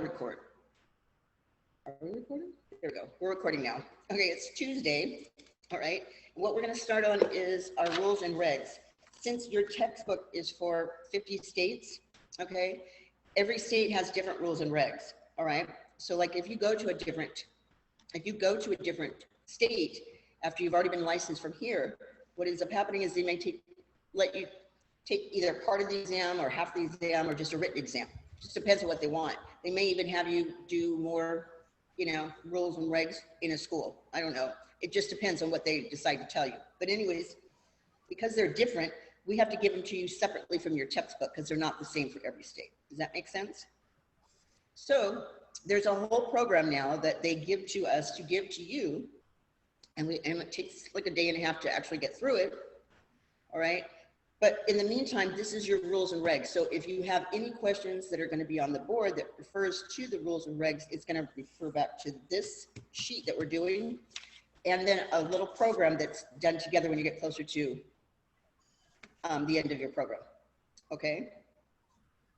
record. Are we recording? There we go. We're recording now. Okay, it's Tuesday. All right. What we're going to start on is our rules and regs. Since your textbook is for 50 states, okay, every state has different rules and regs. All right. So like if you go to a different state after you've already been licensed from here, what ends up happening is they may let you take either part of the exam or half the exam or just a written exam. Just depends on what they want. They may even have you do more, rules and regs in a school. I don't know. It just depends on what they decide to tell you. But anyways, because they're different, we have to give them to you separately from your textbook because they're not the same for every state. Does that make sense? So there's a whole program now that they give to us to give to you. And it takes like a day and a half to actually get through it. All right. But in the meantime, this is your rules and regs. So if you have any questions that are going to be on the board that refers to the rules and regs, it's going to refer back to this sheet that we're doing. And then a little program that's done together when you get closer to the end of your program. Okay.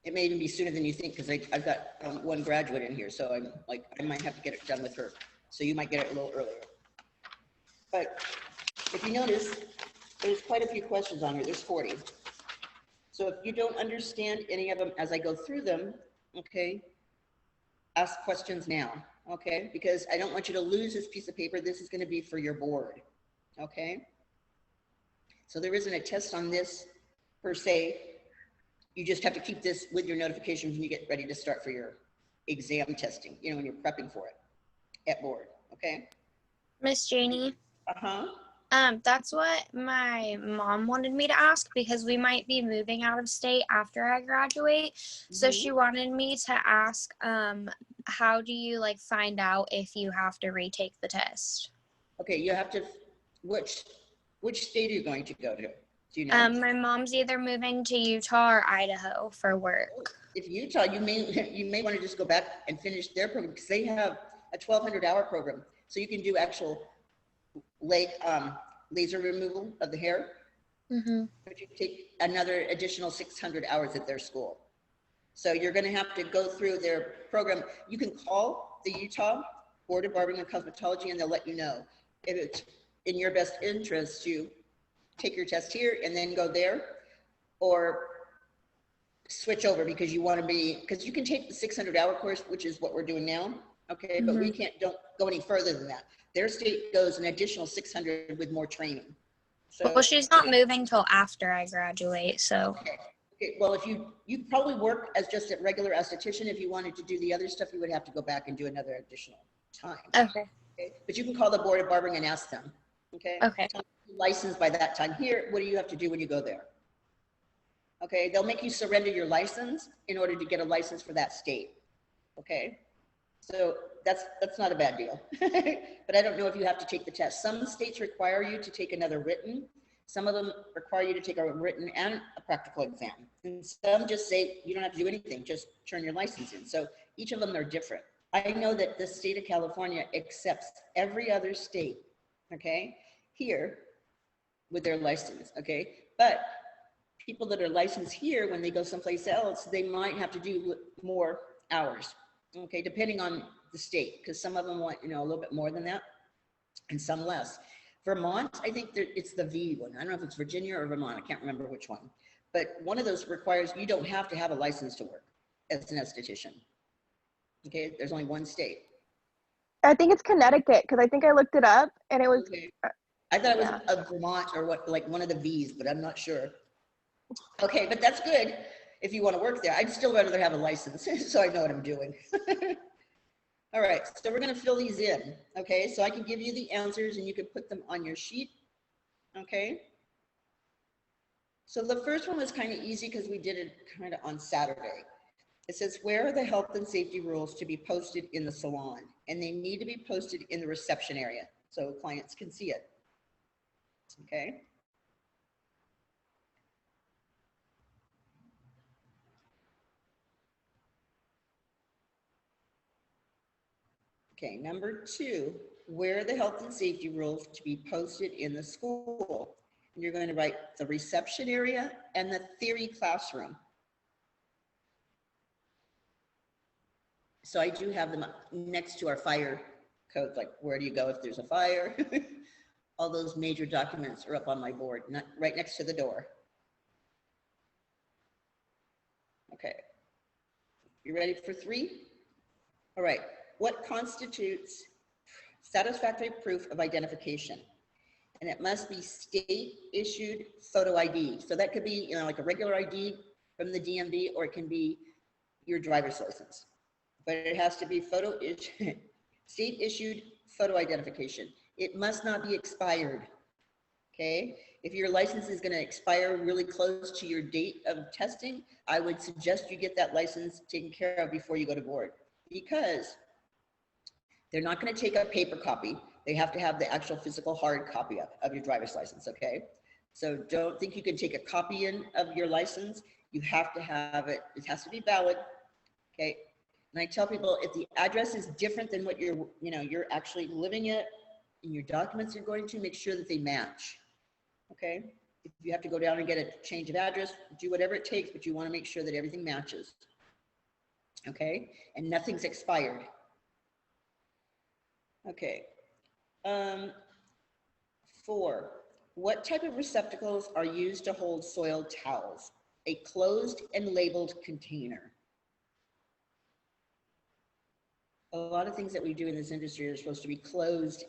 It may even be sooner than you think because I've got one graduate in here. So I might have to get it done with her. So you might get it a little earlier. But if you notice, there's quite a few questions on here. There's 40. So if you don't understand any of them as I go through them, okay, ask questions now, okay? Because I don't want you to lose this piece of paper. This is going to be for your board, okay? So there isn't a test on this per se. You just have to keep this with your notifications when you get ready to start for your exam testing, when you're prepping for it at board, okay? Miss Janie? Uh-huh. That's what my mom wanted me to ask because we might be moving out of state after I graduate. Mm-hmm. So she wanted me to ask, how do you find out if you have to retake the test? Okay, you have to, which state are you going to go to? Do you know? My mom's either moving to Utah or Idaho for work. If Utah, you may want to just go back and finish their program because they have a 1,200-hour program. So you can do actual laser removal of the hair, but you take another additional 600 hours at their school. So you're going to have to go through their program. You can call the Utah Board of Barbering and Cosmetology and they'll let you know if it's in your best interest to take your test here and then go there or switch over because you want to because you can take the 600-hour course, which is what we're doing now. Okay. But we don't go any further than that. Their state goes an additional 600 with more training. So, well, she's not moving till after I graduate, so. Okay. Well, if you probably work as just a regular esthetician. If you wanted to do the other stuff, you would have to go back and do another additional time. Okay. But you can call the Board of Barbering and ask them. Okay. Okay. Licensed by that time. Here, what do you have to do when you go there? Okay. They'll make you surrender your license in order to get a license for that state. Okay. So that's not a bad deal, but I don't know if you have to take the test. Some states require you to take another written. Some of them require you to take a written and a practical exam. And some just say you don't have to do anything, just turn your license in. So each of them are different. I know that the state of California accepts every other state, okay, here with their license, okay? But people that are licensed here, when they go someplace else, they might have to do more hours. Okay, depending on the state, because some of them want, a little bit more than that and some less. Vermont, I think it's the V one. I don't know if it's Virginia or Vermont. I can't remember which one. But one of those requires you don't have to have a license to work as an esthetician. Okay, there's only one state. I think it's Connecticut because I think I looked it up and it was. Okay. I thought it was a Vermont or one of the V's, but I'm not sure. Okay, but that's good. If you want to work there, I'd still rather have a license so I know what I'm doing. All right, so we're going to fill these in. Okay, so I can give you the answers and you can put them on your sheet. Okay. So the first one was kind of easy because we did it kind of on Saturday. It says, where are the health and safety rules to be posted in the salon? And they need to be posted in the reception area so clients can see it. Okay. Okay, number 2, where are the health and safety rules to be posted in the school? And you're going to write the reception area and the theory classroom. So I do have them next to our fire codes, like where do you go if there's a fire? All those major documents are up on my board, not right next to the door. Okay. You ready for 3? All right. What constitutes satisfactory proof of identification? And it must be state issued photo ID. So that could be, like a regular ID from the DMV, or it can be your driver's license. But it has to be state issued photo identification. It must not be expired. Okay. If your license is going to expire really close to your date of testing, I would suggest you get that license taken care of before you go to board, because they're not going to take a paper copy. They have to have the actual physical hard copy of your driver's license. Okay. So don't think you can take a copy in of your license. You have to have it. It has to be valid. Okay. And I tell people, if the address is different than what you're actually living at in your documents you're going to, make sure that they match. Okay. If you have to go down and get a change of address, do whatever it takes, but you want to make sure that everything matches. Okay. And nothing's expired. Okay. 4, what type of receptacles are used to hold soiled towels? A closed and labeled container. A lot of things that we do in this industry are supposed to be closed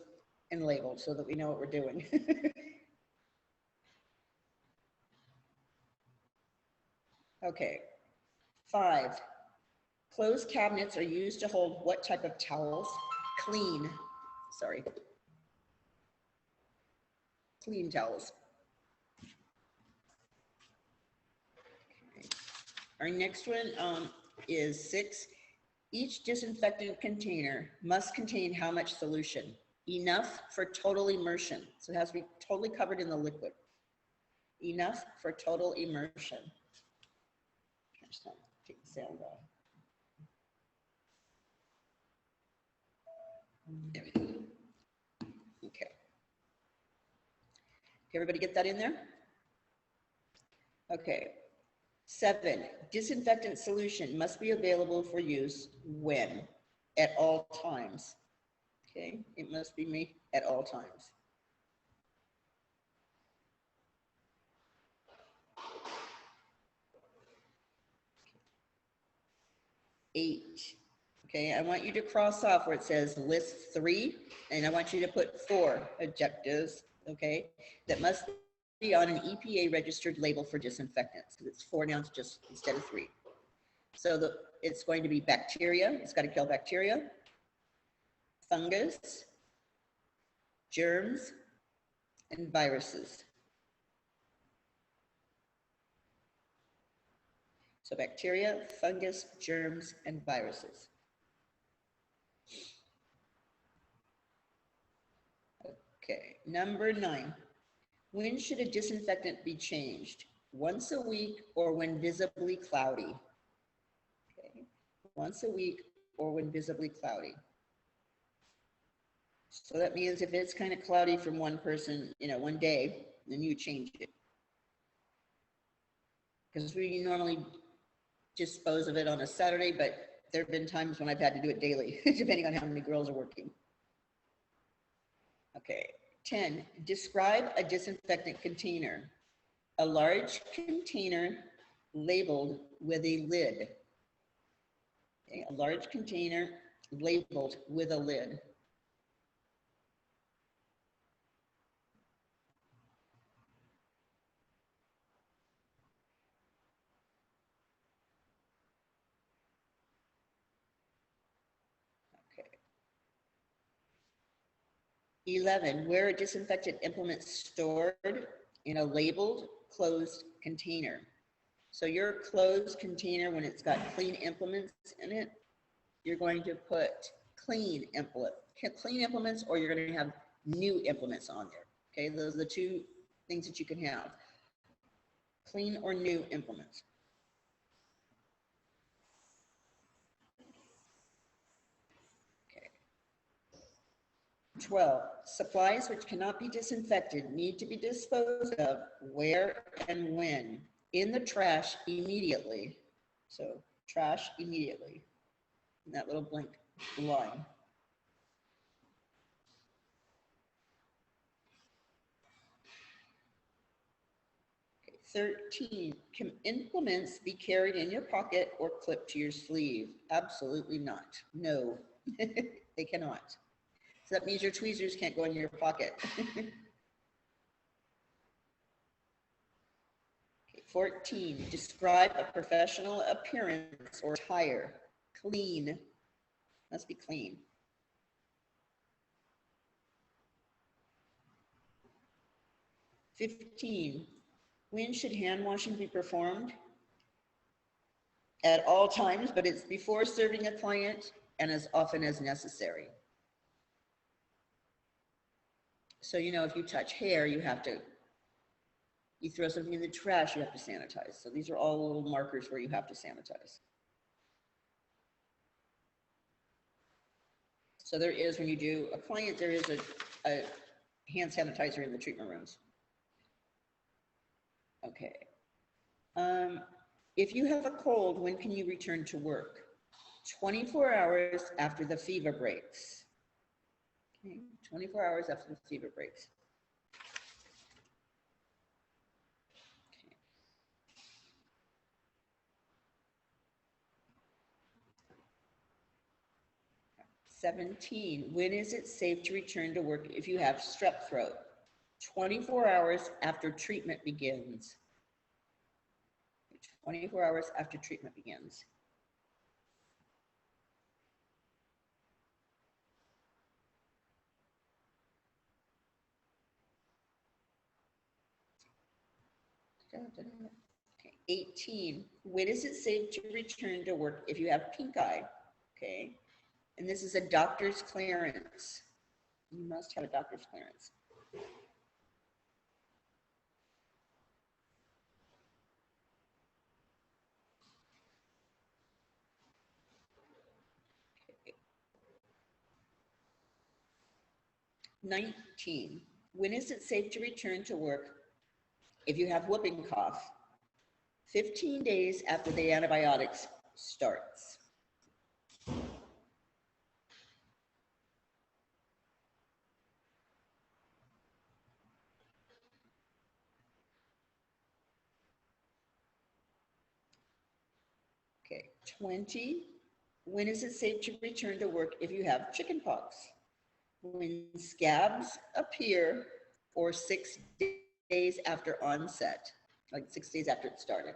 and labeled so that we know what we're doing. Okay. 5, closed cabinets are used to hold what type of towels? Clean towels. Okay. Our next one is 6. Each disinfectant container must contain how much solution? Enough for total immersion. So it has to be totally covered in the liquid. Enough for total immersion. Just take the sound off. There we go. Okay. Everybody get that in there? Okay. 7, disinfectant solution must be available for use when? At all times. Okay, it must be made at all times. 8, okay, I want you to cross off where it says list 3, and I want you to put 4 adjectives, okay, that must be on an EPA registered label for disinfectants. It's 4 now, just instead of 3. So it's going to be bacteria. It's got to kill bacteria, fungus, germs, and viruses. So bacteria, fungus, germs, and viruses. Okay, number 9. When should a disinfectant be changed? Once a week or when visibly cloudy? Okay, once a week or when visibly cloudy. So that means if it's kind of cloudy from one person, one day, then you change it. Because we normally dispose of it on a Saturday, but there have been times when I've had to do it daily, depending on how many girls are working. Okay, 10, describe a disinfectant container. A large container labeled with a lid. Okay, a large container labeled with a lid. Okay. 11, where are disinfectant implements stored? In a labeled closed container. So your closed container, when it's got clean implements in it, you're going to put clean implements, or you're going to have new implements on there. Okay, those are the 2 things that you can have. Clean or new implements. Okay. 12, supplies which cannot be disinfected need to be disposed of where and when? In the trash immediately. So trash immediately. that little blank line. 13, can implements be carried in your pocket or clipped to your sleeve? Absolutely not. No, they cannot. So that means your tweezers can't go in your pocket. 14, describe a professional appearance or attire. Clean, must be clean. 15, when should hand washing be performed? At all times, but it's before serving a client and as often as necessary. So, you know, if you touch hair, you throw something in the trash, you have to sanitize. So these are all little markers where you have to sanitize. So there is, when you do a client, there is a hand sanitizer in the treatment rooms. Okay. If you have a cold, when can you return to work? 24 hours after the fever breaks. Okay, 24 hours after the fever breaks. Okay. 17, when is it safe to return to work if you have strep throat? 24 hours after treatment begins. 24 hours after treatment begins. Okay. 18, when is it safe to return to work if you have pink eye? Okay, and this is a doctor's clearance. You must have a doctor's clearance. Okay. 19, when is it safe to return to work if you have whooping cough? 15 days after the antibiotics starts. Okay, 20, when is it safe to return to work if you have chickenpox? When scabs appear or 6 days after onset, like 6 days after it started.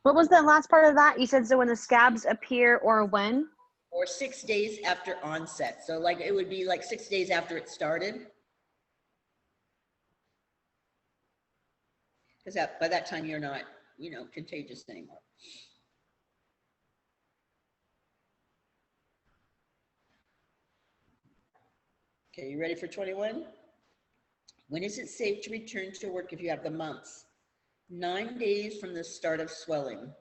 What was the last part of that? You said so when the scabs appear or when? Or 6 days after onset. So like it would be like 6 days after it started. Because by that time you're not, you know, contagious anymore. Okay, you ready for 21? When is it safe to return to work if you have the mumps? 9 days from the start of swelling.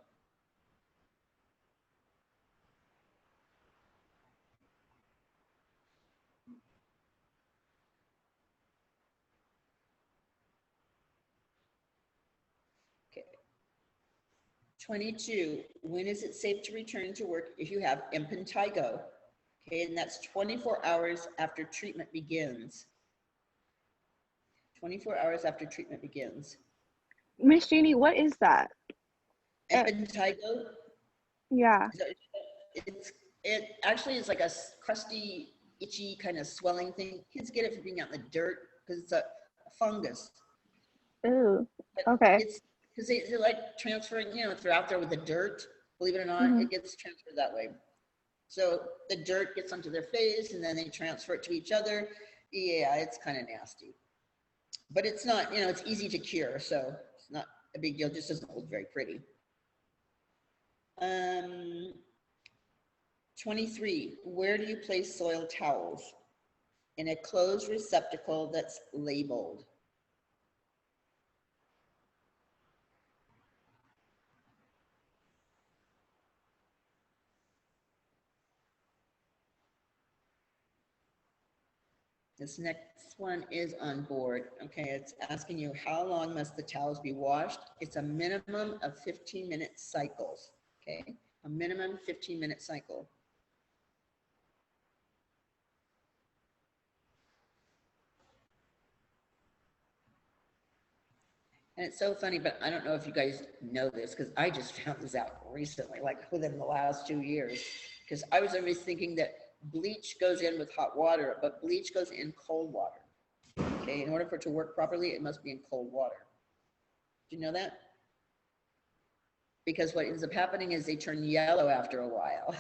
Okay. 22, when is it safe to return to work if you have impetigo? Okay, and that's 24 hours after treatment begins. 24 hours after treatment begins. Miss Jeannie, what is that? Impetigo? Yeah. It actually is like a crusty, itchy kind of swelling thing. Kids get it from being out in the dirt because it's a fungus. Ooh. But Okay. it's because they're like transferring, you know, if they're out there with the dirt, believe it or not, it gets transferred that way. So the dirt gets onto their face and then they transfer it to each other. Yeah, it's kind of nasty. But it's not, you know, it's easy to cure, so it's not a big deal. It just doesn't look very pretty. 23, where do you place soiled towels? In a closed receptacle that's labeled. This next one is on board. Okay, it's asking you how long must the towels be washed? It's a minimum of 15-minute cycles. Okay, a minimum 15-minute cycle. And it's so funny, but I don't know if you guys know this because I just found this out recently, like within the last 2 years. Because I was always thinking that bleach goes in with hot water, but bleach goes in cold water. Okay, in order for it to work properly, it must be in cold water. Do you know that? Because what ends up happening is they turn yellow after a while.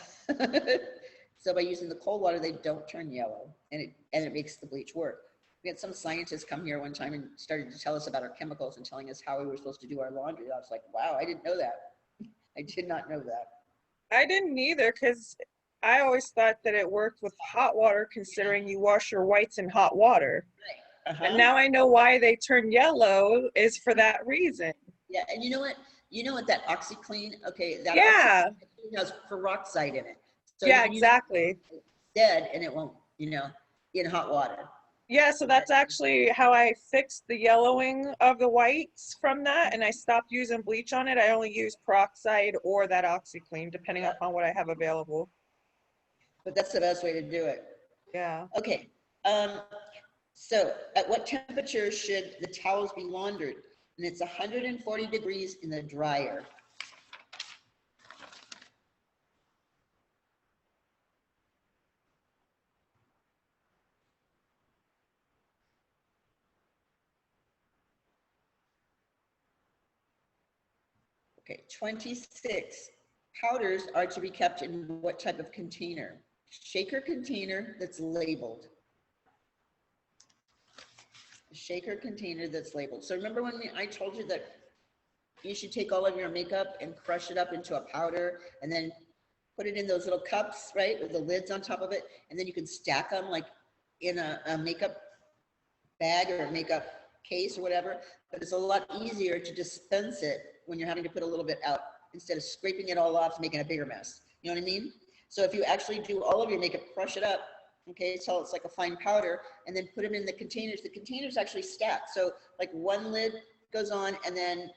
So by using the cold water, they don't turn yellow, and it makes the bleach work. We had some scientists come here one time and started to tell us about our chemicals and telling us how we were supposed to do our laundry. I was like, wow, I didn't know that. I did not know that. I didn't either, because I always thought that it worked with hot water, considering you wash your whites in hot water. Uh-huh. And now I know why they turn yellow is for that reason. Yeah, and you know what? You know what that OxyClean? Okay, that Yeah. OxyClean has peroxide in it. So Yeah, exactly. Dead, and it won't, in hot water. Yeah, so that's actually how I fixed the yellowing of the whites from that, and I stopped using bleach on it. I only use peroxide or that OxyClean, depending upon what I have available. But that's the best way to do it. Yeah. Okay. So at what temperature should the towels be laundered? And it's 140 degrees in the dryer. Okay, 26. Powders are to be kept in what type of container? Shaker container that's labeled. A shaker container that's labeled. So remember when I told you that you should take all of your makeup and crush it up into a powder and then put it in those little cups, right, with the lids on top of it, and then you can stack them like in a makeup bag or a makeup case or whatever, but it's a lot easier to dispense it when you're having to put a little bit out instead of scraping it all off, making a bigger mess. You know what I mean? So if you actually do all of your makeup, crush it up, okay, so it's like a fine powder, and then put them in the containers actually stack. So like one lid goes on, and then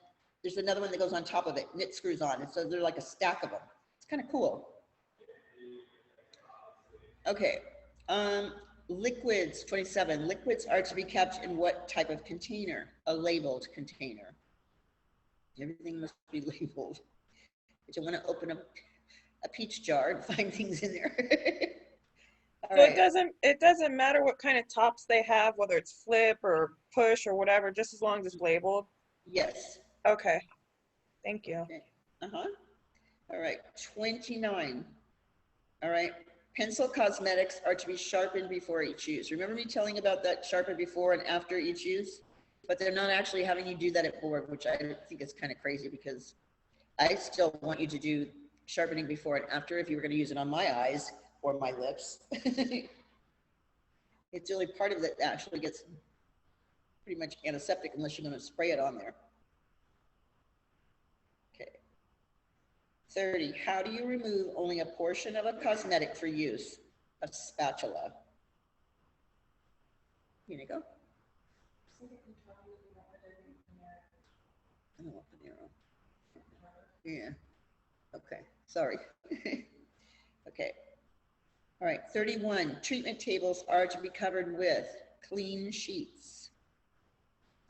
there's another one that goes on top of it, and it screws on, and so they're like a stack of them. It's kind of cool. Okay, liquids, 27. Liquids are to be kept in what type of container? A labeled container. Everything must be labeled. You don't want to open a peach jar and find things in there. So it doesn't matter what kind of tops they have, whether it's flip or push or whatever, just as long as it's labeled? Yes. Okay. Thank you. Okay. Uh-huh. All right, 29. All right. Pencil cosmetics are to be sharpened before each use. Remember me telling about that sharpen before and after each use? But they're not actually having you do that at board, which I think is kind of crazy because I still want you to do sharpening before and after if you were going to use it on my eyes or my lips. It's the only part of it that actually gets pretty much antiseptic unless you're going to spray it on there. Okay. 30. How do you remove only a portion of a cosmetic for use? A spatula. Here you go. I don't want the arrow. Yeah. Okay. Sorry. Okay. All right. 31. Treatment tables are to be covered with clean sheets.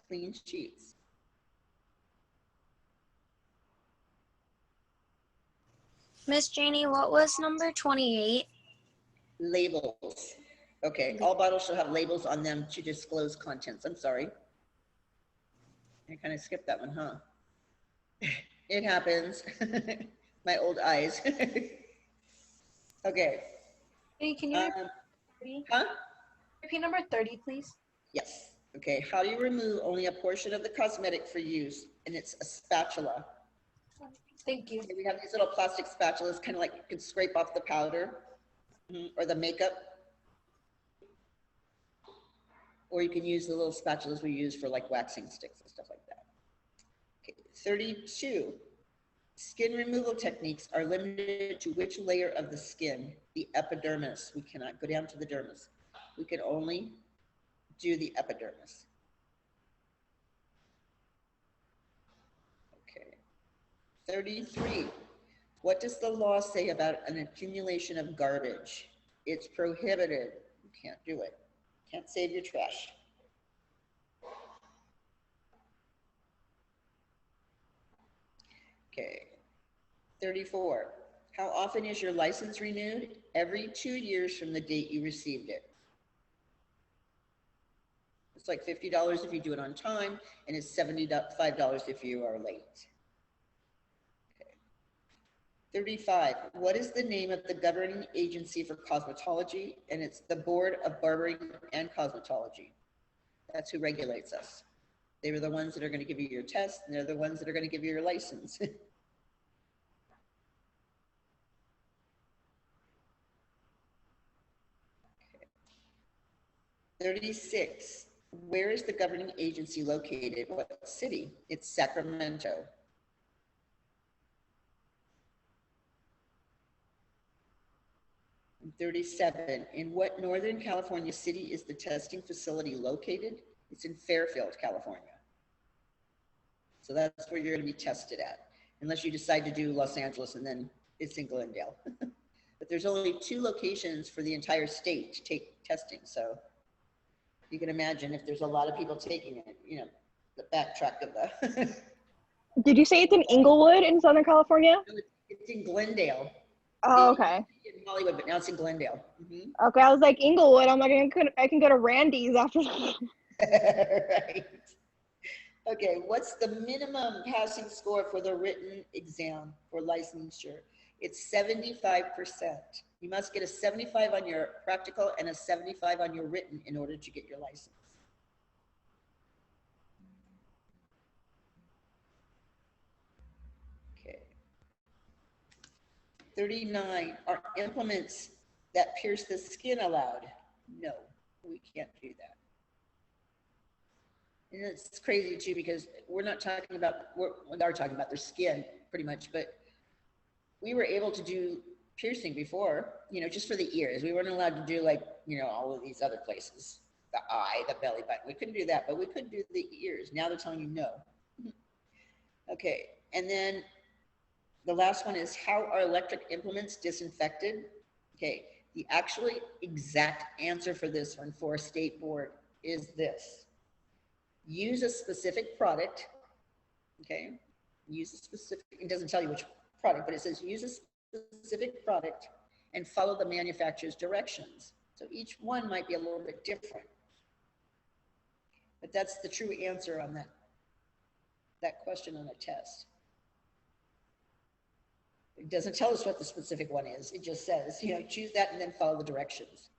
Clean sheets. Miss Janie, what was number 28? Labels. Okay. All bottles shall have labels on them to disclose contents. I'm sorry. I kind of skipped that one, huh? It happens. My old eyes. Okay. Hey, can you Huh? repeat number 30, please? Yes. Okay. How do you remove only a portion of the cosmetic for use? And it's a spatula. Thank you. Okay, we have these little plastic spatulas, kind of like you can scrape off the powder or the makeup. Or you can use the little spatulas we use for like waxing sticks and stuff like that. Okay. 32. Skin removal techniques are limited to which layer of the skin? The epidermis. We cannot go down to the dermis. We can only do the epidermis. Okay. 33. What does the law say about an accumulation of garbage? It's prohibited. You can't do it. Can't save your trash. Okay. 34. How often is your license renewed? Every 2 years from the date you received it. It's like $50 if you do it on time, and it's $75 if you are late. Okay. 35. What is the name of the governing agency for cosmetology? And it's the Board of Barbering and Cosmetology. That's who regulates us. They were the ones that are going to give you your test, and they're the ones that are going to give you your license. 36. Where is the governing agency located? What city? It's Sacramento. 37. In what Northern California city is the testing facility located? It's in Fairfield, California. So that's where you're going to be tested at, unless you decide to do Los Angeles and then it's in Glendale. But there's only 2 locations for the entire state to take testing. So you can imagine if there's a lot of people taking it, you know, the backtrack of the. Did you say it's in Inglewood in Southern California? It's in Glendale. Oh, okay. In Hollywood, but now it's in Glendale. Mm-hmm. Okay, I was like Inglewood. I'm like, I can go to Randy's after that. Right. Okay, what's the minimum passing score for the written exam for licensure? It's 75%. You must get a 75 on your practical and a 75 on your written in order to get your license. Okay. 39, are implements that pierce the skin allowed? No, we can't do that. And it's crazy too, because we're not talking about, we are talking about their skin pretty much, but we were able to do piercing before, you know, just for the ears. We weren't allowed to do like, you know, all of these other places, the eye, the belly button. We couldn't do that, but we could do the ears. Now they're telling you no. Okay, and then the last one is, how are electric implements disinfected? Okay, the actually exact answer for this one for a state board is this. Use a specific product, okay? Use a specific, it doesn't tell you which product, but it says use a specific product and follow the manufacturer's directions. So each one might be a little bit different. But that's the true answer on that question on a test. It doesn't tell us what the specific one is. It just says, you know, choose that and then follow the directions.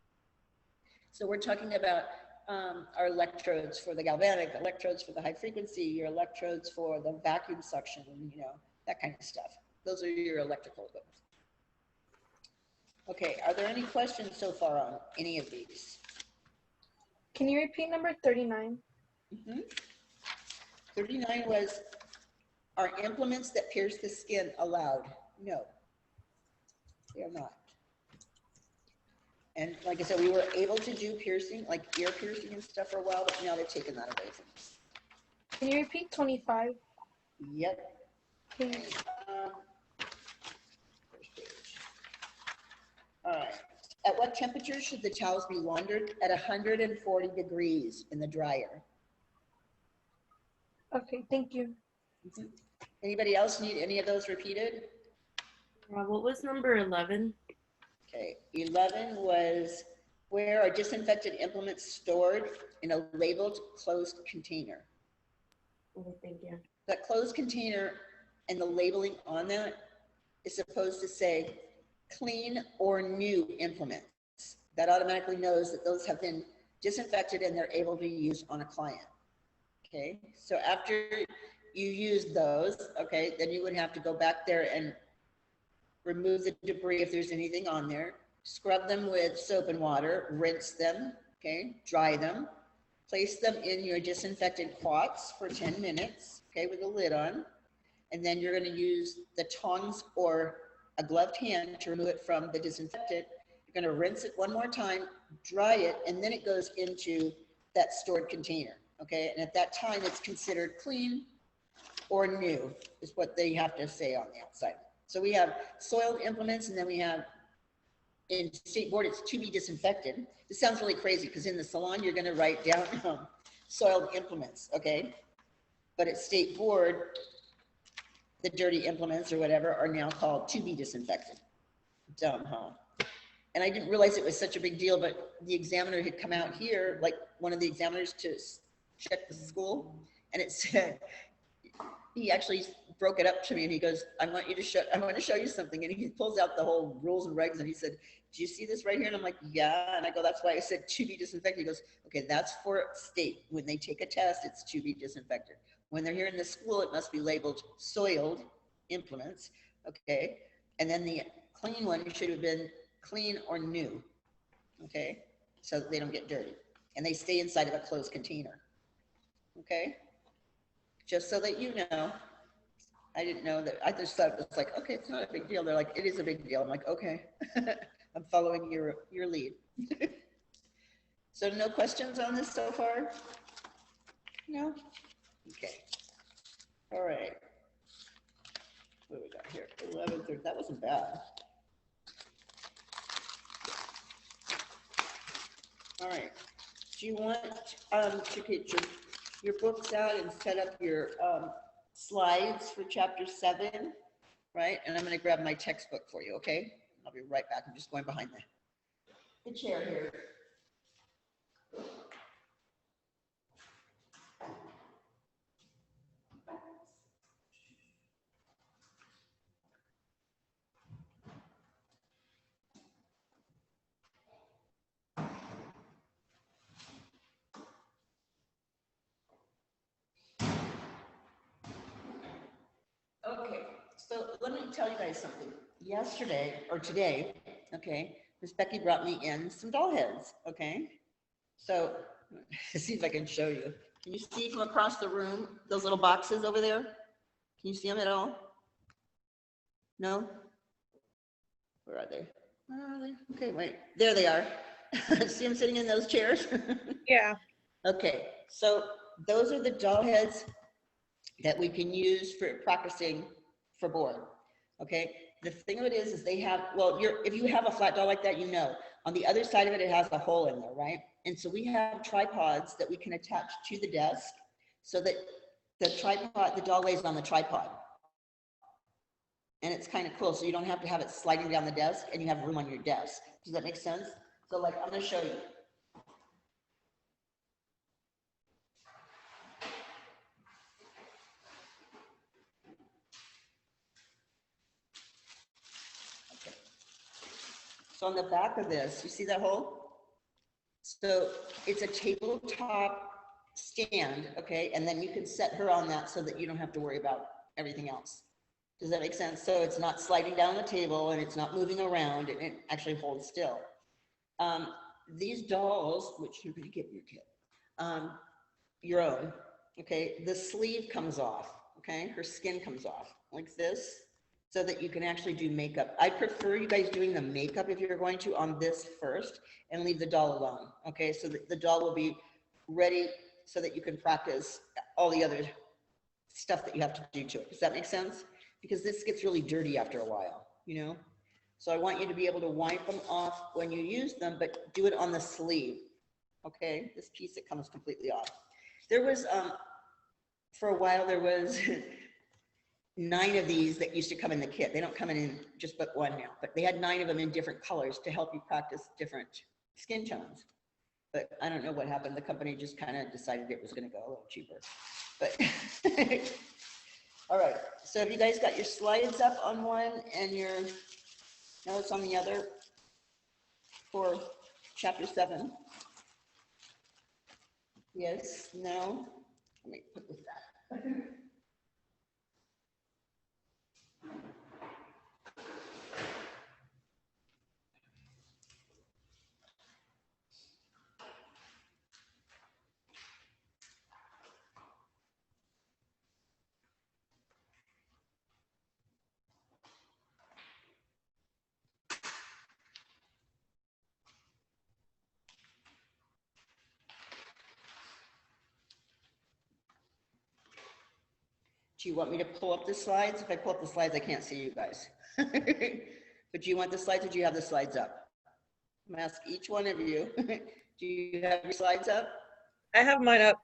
So we're talking about our electrodes for the galvanic, electrodes for the high frequency, your electrodes for the vacuum suction, you know, that kind of stuff. Those are your electrical equipment. Okay, are there any questions so far on any of these? Can you repeat number 39? 39 was, are implements that pierce the skin allowed? No, they are not. And like I said, we were able to do piercing, like ear piercing and stuff for a while, but now they've taken that away from us. Can you repeat 25? Yep. Please. First page. All right. At what temperature should the towels be laundered? At 140 degrees in the dryer. Okay, thank you. Anybody else need any of those repeated? What was number 11? Okay, 11 was, where are disinfected implements stored in a labeled closed container? Okay, thank you. That closed container and the labeling on that is supposed to say clean or new implements. That automatically knows that those have been disinfected and they're able to be used on a client. Okay, so after you use those, okay, then you would have to go back there and remove the debris if there's anything on there, scrub them with soap and water, rinse them, okay, dry them, place them in your disinfectant cloths for 10 minutes, okay, with a lid on, and then you're going to use the tongs or a gloved hand to remove it from the disinfectant. You're going to rinse it one more time, dry it, and then it goes into that stored container, okay? And at that time, it's considered clean or new is what they have to say on the outside. So we have soiled implements, and then we have, in state board, it's to be disinfected. This sounds really crazy because in the salon, you're gonna write down soiled implements, okay? But at state board, the dirty implements or whatever are now called to be disinfected. Dumb, huh? And I didn't realize it was such a big deal, but the examiner had come out here, like one of the examiners, to check the school, and it said, he actually broke it up to me and he goes, I want to show you something. And he pulls out the whole rules and regs and he said, do you see this right here? And I'm like, yeah. And I go, that's why I said to be disinfected. He goes, okay, that's for state. When they take a test, it's to be disinfected. When they're here in the school, it must be labeled soiled implements, okay? And then the clean one should have been clean or new, okay? So that they don't get dirty. And they stay inside of a closed container, okay? Just so that you know. I didn't know that. I just thought it was like, okay, it's not a big deal. They're like, it is a big deal. I'm like, okay, I'm following your lead. So no questions on this so far? No? Okay. All right. What do we got here? 11:30. That wasn't bad. All right. Do you want to get your books out and set up your slides for chapter 7, right? And I'm going to grab my textbook for you, okay? I'll be right back. I'm just going behind the chair here. Okay, so let me tell you guys something. Yesterday, or today, okay, Miss Becky brought me in some doll heads, okay? So, see if I can show you. Can you see from across the room, those little boxes over there? Can you see them at all? No? Where are they? Where are they? Okay, wait, there they are. See them sitting in those chairs? Yeah. Okay, so those are the doll heads that we can use for practicing for board, okay? The thing of it is they have, well, if you have a flat doll like that, you know, on the other side of it, it has a hole in there, right? And so we have tripods that we can attach to the desk so that the doll lays on the tripod. And it's kind of cool, so you don't have to have it sliding down the desk and you have room on your desk. Does that make sense? So like, I'm gonna show you. So on the back of this, you see that hole? So it's a tabletop stand, okay? And then you can set her on that so that you don't have to worry about everything else. Does that make sense? So it's not sliding down the table and it's not moving around and it actually holds still. These dolls, which you're gonna get in your kit, your own, okay? The sleeve comes off, okay? Her skin comes off like this, so that you can actually do makeup. I prefer you guys doing the makeup if you're going to on this first and leave the doll alone, okay? So that the doll will be ready so that you can practice all the other stuff that you have to do to it. Does that make sense? Because this gets really dirty after a while, you know? So I want you to be able to wipe them off when you use them, but do it on the sleeve, okay? This piece, it comes completely off. There was, for a while, there was 9 of these that used to come in the kit. They don't come in just but 1 now, but they had 9 of them in different colors to help you practice different skin tones. But I don't know what happened. The company just kind of decided it was going to go a little cheaper. But all right. So have you guys got your slides up on one and your notes on the other for chapter 7? Yes, no? Let me put this back. Do you want me to pull up the slides? If I pull up the slides, I can't see you guys. But do you want the slides or do you have the slides up? I'm gonna ask each one of you. Do you have your slides up? I have mine up.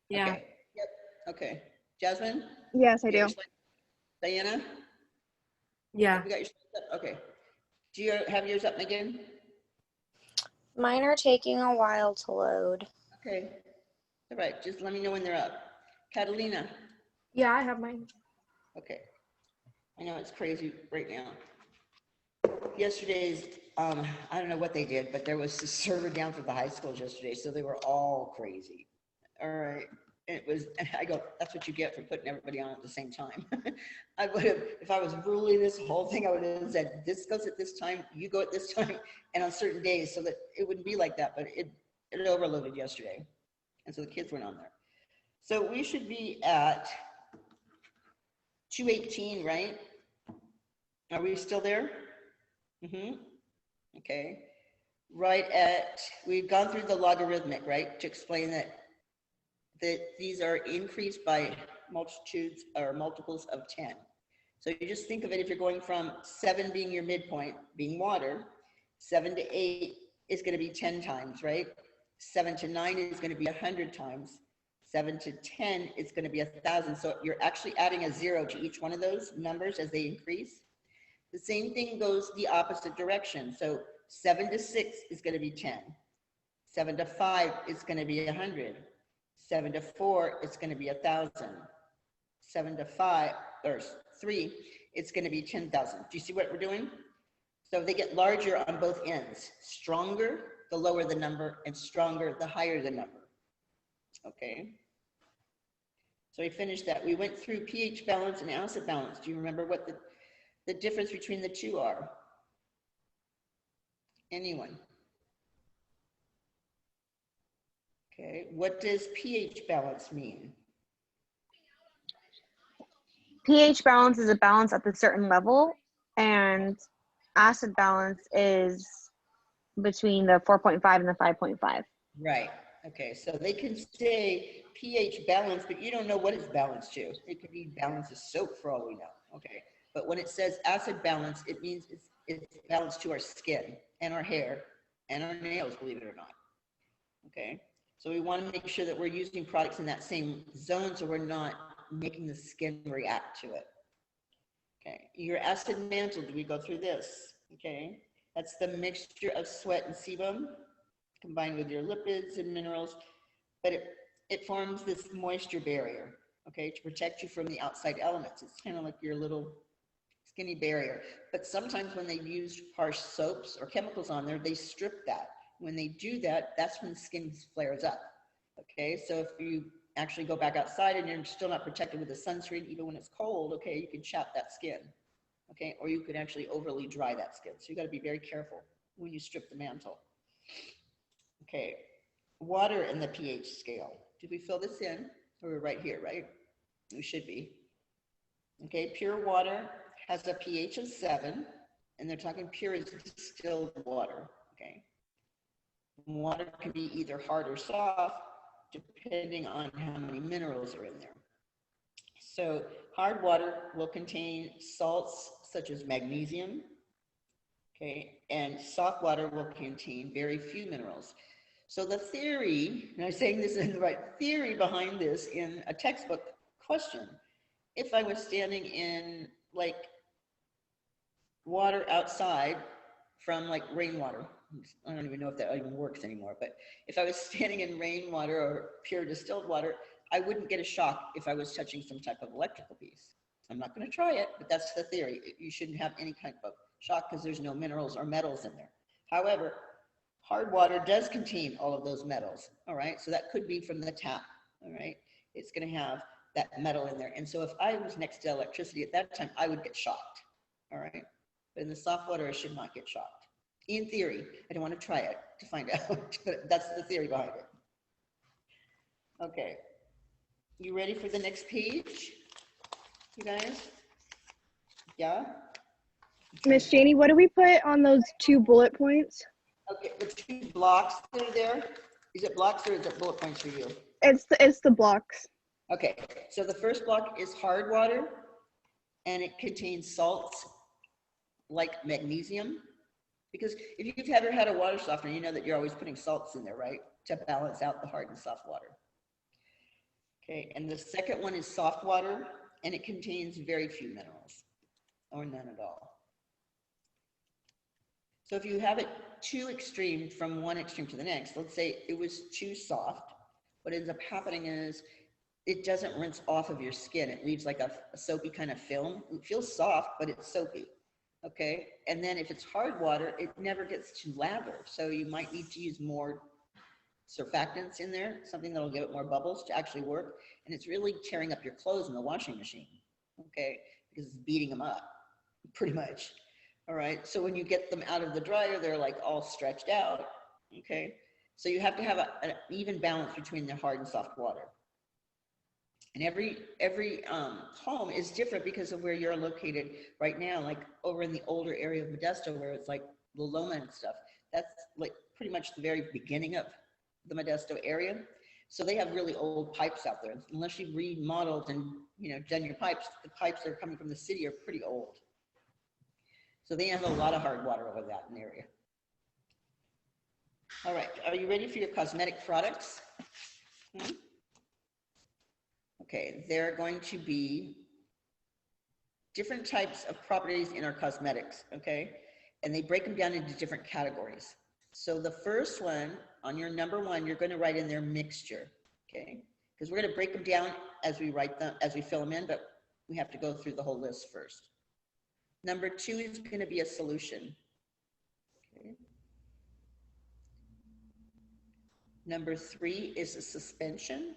Yeah. Okay. Yep. Okay. Jasmine? Yes, I You got do. your slides? Diana? Yeah. Have you got your slides up? Okay. Do you have yours up, Megan? Mine are taking a while to load. Okay. All right. Just let me know when they're up. Catalina? Yeah, I have mine. Okay. I know it's crazy right now. Yesterday's, I don't know what they did, but there was a server down for the high schools yesterday, so they were all crazy. All right. It was, I go, that's what you get for putting everybody on at the same time. I would have, if I was ruling this whole thing, I would have said, this goes at this time, you go at this time, and on certain days, so that it wouldn't be like that, but it overloaded yesterday. And so the kids weren't on there. So we should be at 218, right? Are we still there? Okay. Right at, we've gone through the logarithmic, right? To explain that these are increased by multitudes or multiples of 10. So you just think of it, if you're going from 7 being your midpoint, being water, 7 to 8 is going to be 10 times, right? 7 to 9 is going to be 100 times. 7 to 10 is going to be 1,000. So you're actually adding a 0 to each one of those numbers as they increase. The same thing goes the opposite direction. So 7 to 6 is going to be 10. 7 to 5 is going to be 100. 7 to 4, it's going to be 1,000. 7 to 5 or 3, it's going to be 10,000. Do you see what we're doing? So they get larger on both ends. Stronger, the lower the number, and stronger, the higher the number. Okay. So we finished that. We went through pH balance and acid balance. Do you remember what the difference between the two are? Anyone? Okay, what does pH balance mean? pH balance is a balance at a certain level, and acid balance is between the 4.5 and the 5.5. Right. Okay, so they can say pH balance, but you don't know what it's balanced to. It could be balanced to soap for all we know. Okay, but when it says acid balance, it means it's balanced to our skin and our hair and our nails, believe it or not. Okay, so we want to make sure that we're using products in that same zone so we're not making the skin react to it. Okay, your acid mantle, do we go through this? Okay, that's the mixture of sweat and sebum combined with your lipids and minerals, but it forms this moisture barrier, okay, to protect you from the outside elements. It's kind of like your little skinny barrier. But sometimes when they use harsh soaps or chemicals on there, they strip that. When they do that, that's when skin flares up. Okay, so if you actually go back outside and you're still not protected with the sunscreen, even when it's cold, okay, you can chap that skin. Okay, or you could actually overly dry that skin. So you got to be very careful when you strip the mantle. Okay, water in the pH scale. Did we fill this in? We're right here, right? We should be. Okay, pure water has a pH of 7, and they're talking pure as distilled water. Okay, water can be either hard or soft, depending on how many minerals are in there. So hard water will contain salts such as magnesium, okay, and soft water will contain very few minerals. So the theory, and I'm saying this in the right theory behind this in a textbook question, if I was standing in like water outside from like rainwater, I don't even know if that even works anymore, but if I was standing in rainwater or pure distilled water, I wouldn't get a shock if I was touching some type of electrical piece. I'm not going to try it, but that's the theory. You shouldn't have any kind of shock because there's no minerals or metals in there. However, hard water does contain all of those metals, all right? So that could be from the tap, all right? It's going to have that metal in there. And so if I was next to electricity at that time, I would get shocked, all right? But in the soft water, I should not get shocked. In theory, I don't want to try it to find out, but that's the theory behind it. Okay, you ready for the next page, you guys? Yeah? Miss Janie, what do we put on those 2 bullet points? Okay, the 2 blocks that are there, is it blocks or is it bullet points for you? It's the blocks. Okay, so the first block is hard water, and it contains salts like magnesium. Because if you've ever had a water softener, you know that you're always putting salts in there, right? To balance out the hard and soft water. Okay, and the second one is soft water, and it contains very few minerals, or none at all. So if you have it too extreme from one extreme to the next, let's say it was too soft, what ends up happening is it doesn't rinse off of your skin. It leaves like a soapy kind of film. It feels soft, but it's soapy. Okay, and then if it's hard water, it never gets to lather. So you might need to use more surfactants in there, something that'll give it more bubbles to actually work. And it's really tearing up your clothes in the washing machine, okay, because it's beating them up, pretty much. All right, so when you get them out of the dryer, they're like all stretched out, okay? So you have to have an even balance between the hard and soft water. And every home is different because of where you're located right now. Like over in the older area of Modesto, where it's like the Loma and stuff, that's like pretty much the very beginning of the Modesto area. So they have really old pipes out there. Unless you've remodeled and done your pipes, the pipes that are coming from the city are pretty old. So they have a lot of hard water over that area. All right, are you ready for your cosmetic products? Okay, there are going to be different types of properties in our cosmetics, okay? And they break them down into different categories. So the first one, on your number one, you're gonna write in there mixture, okay? Because we're gonna break them down as we write them, as we fill them in, but we have to go through the whole list first. Number two is gonna be a solution, okay? Number three is a suspension.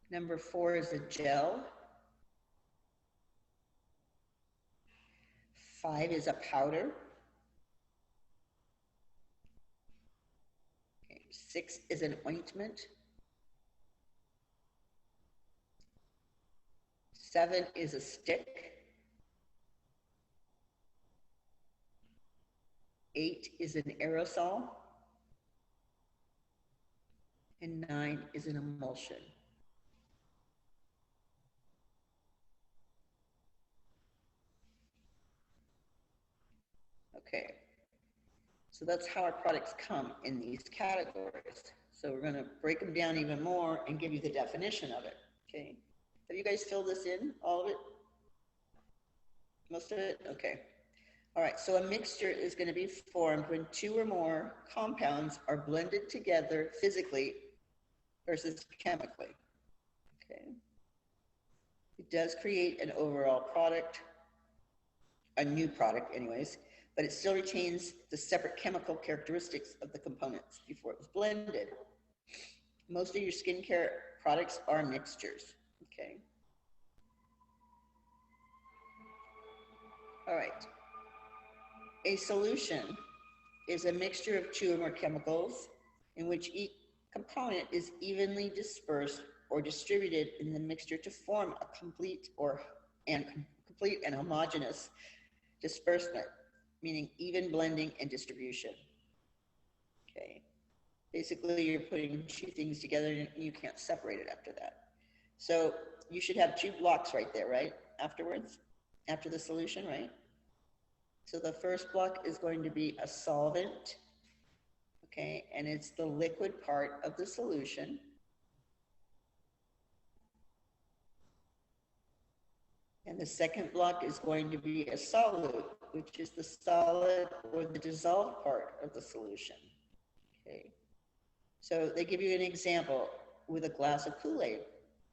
Number four is a gel. 5 is a powder. Okay. 6 is an ointment. 7 is a stick. 8 is an aerosol. And 9 is an emulsion. Okay, so that's how our products come in these categories. So we're gonna break them down even more and give you the definition of it, okay? Have you guys filled this in, all of it? Most of it? Okay. All right, so a mixture is gonna be formed when 2 or more compounds are blended together physically versus chemically, okay? It does create an overall product, a new product anyways, but it still retains the separate chemical characteristics of the components before it was blended. Most of your skincare products are mixtures, okay? All right. A solution is a mixture of 2 or more chemicals in which each component is evenly dispersed or distributed in the mixture to form a complete and homogeneous disbursement, meaning even blending and distribution. Okay. Basically, you're putting 2 things together and you can't separate it after that. So you should have 2 blocks right there, right? Afterwards, after the solution, right? So the first block is going to be a solvent, okay? And it's the liquid part of the solution. And the second block is going to be a solute, which is the solid or the dissolved part of the solution, okay? So they give you an example with a glass of Kool-Aid,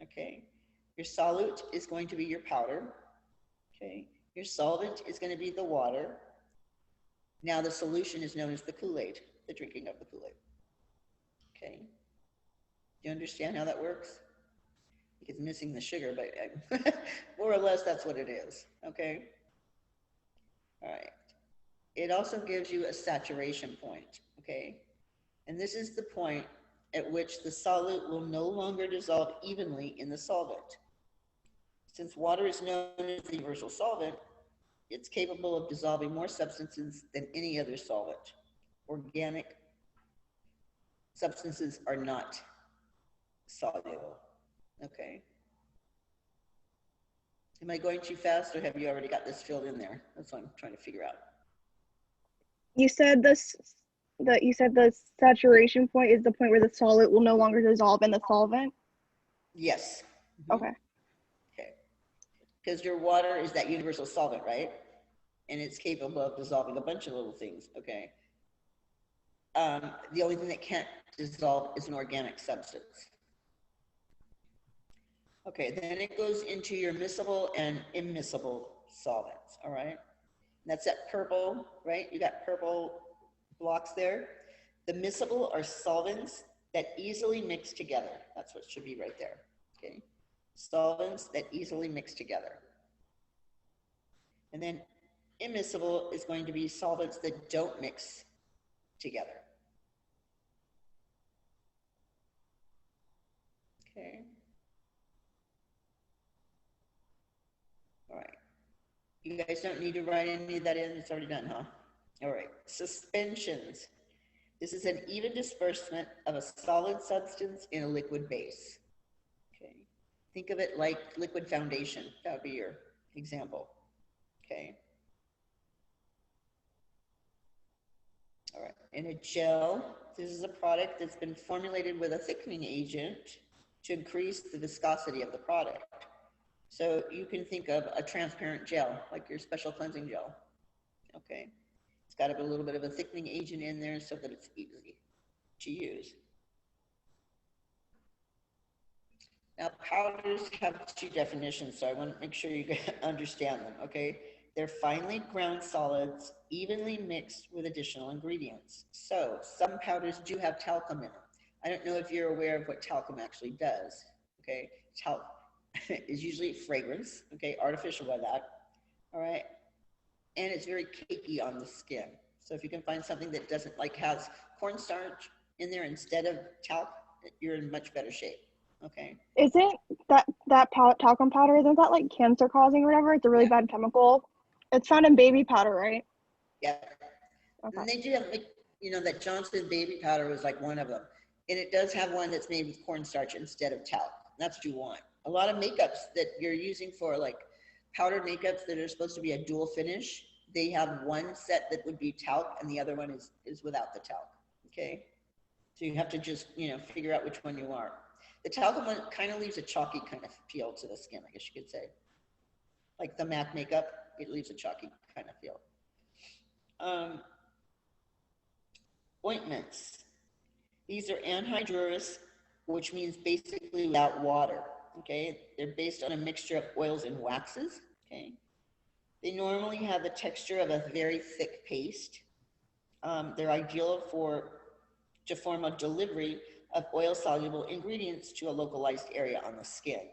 okay? Your solute is going to be your powder, okay? Your solvent is going to be the water. Now the solution is known as the Kool-Aid, the drinking of the Kool-Aid, okay? Do you understand how that works? It's missing the sugar, but more or less that's what it is, okay? All right. It also gives you a saturation point, okay? And this is the point at which the solute will no longer dissolve evenly in the solvent. Since water is known as the universal solvent, it's capable of dissolving more substances than any other solvent, organic substances are not soluble. Okay. Am I going too fast, or have you already got this filled in there? That's what I'm trying to figure out. You said the saturation point is the point where the solid will no longer dissolve in the solvent. Yes. Mhm. Okay. Okay. Because your water is that universal solvent, right? And it's capable of dissolving a bunch of little things. Okay. The only thing that can't dissolve is an organic substance. Okay, then it goes into your miscible and immiscible solvents, all right? That's that purple, right? You got purple blocks there. The miscible are solvents that easily mix together. That's what should be right there, okay? Solvents that easily mix together. And then immiscible is going to be solvents that don't mix together. Okay. All right. You guys don't need to write any of that in. It's already done, huh? All right. Suspensions. This is an even disbursement of a solid substance in a liquid base. Okay. Think of it like liquid foundation. That would be your example. Okay. All right. In a gel, this is a product that's been formulated with a thickening agent to increase the viscosity of the product. So you can think of a transparent gel, like your special cleansing gel. Okay. It's got a little bit of a thickening agent in there so that it's easy to use. Now, powders have two definitions, so I want to make sure you understand them, okay? They're finely ground solids, evenly mixed with additional ingredients. So some powders do have talcum in them. I don't know if you're aware of what talcum actually does, okay? Talc is usually fragrance, okay? Artificial by that, all right? And it's very cakey on the skin. So if you can find something that doesn't, like has cornstarch in there instead of talc, you're in much better shape, okay? Isn't talcum powder, isn't that like cancer causing or whatever? It's a really bad chemical. It's found in baby powder, right? Yeah. Okay. And they do have, you know, that Johnson baby powder was like one of them. And it does have one that's made with cornstarch instead of talc. That's what you want. A lot of makeups that you're using for like powdered makeups that are supposed to be a dual finish, they have one set that would be talc and the other one is without the talc, okay? So you have to just, you know, figure out which one you are. The talcum one kind of leaves a chalky kind of feel to the skin, I guess you could say. Like the MAC makeup, it leaves a chalky kind of feel. Ointments. These are anhydrous, which means basically without water, okay? They're based on a mixture of oils and waxes, okay? They normally have the texture of a very thick paste. They're ideal to form a delivery of oil-soluble ingredients to a localized area on the skin.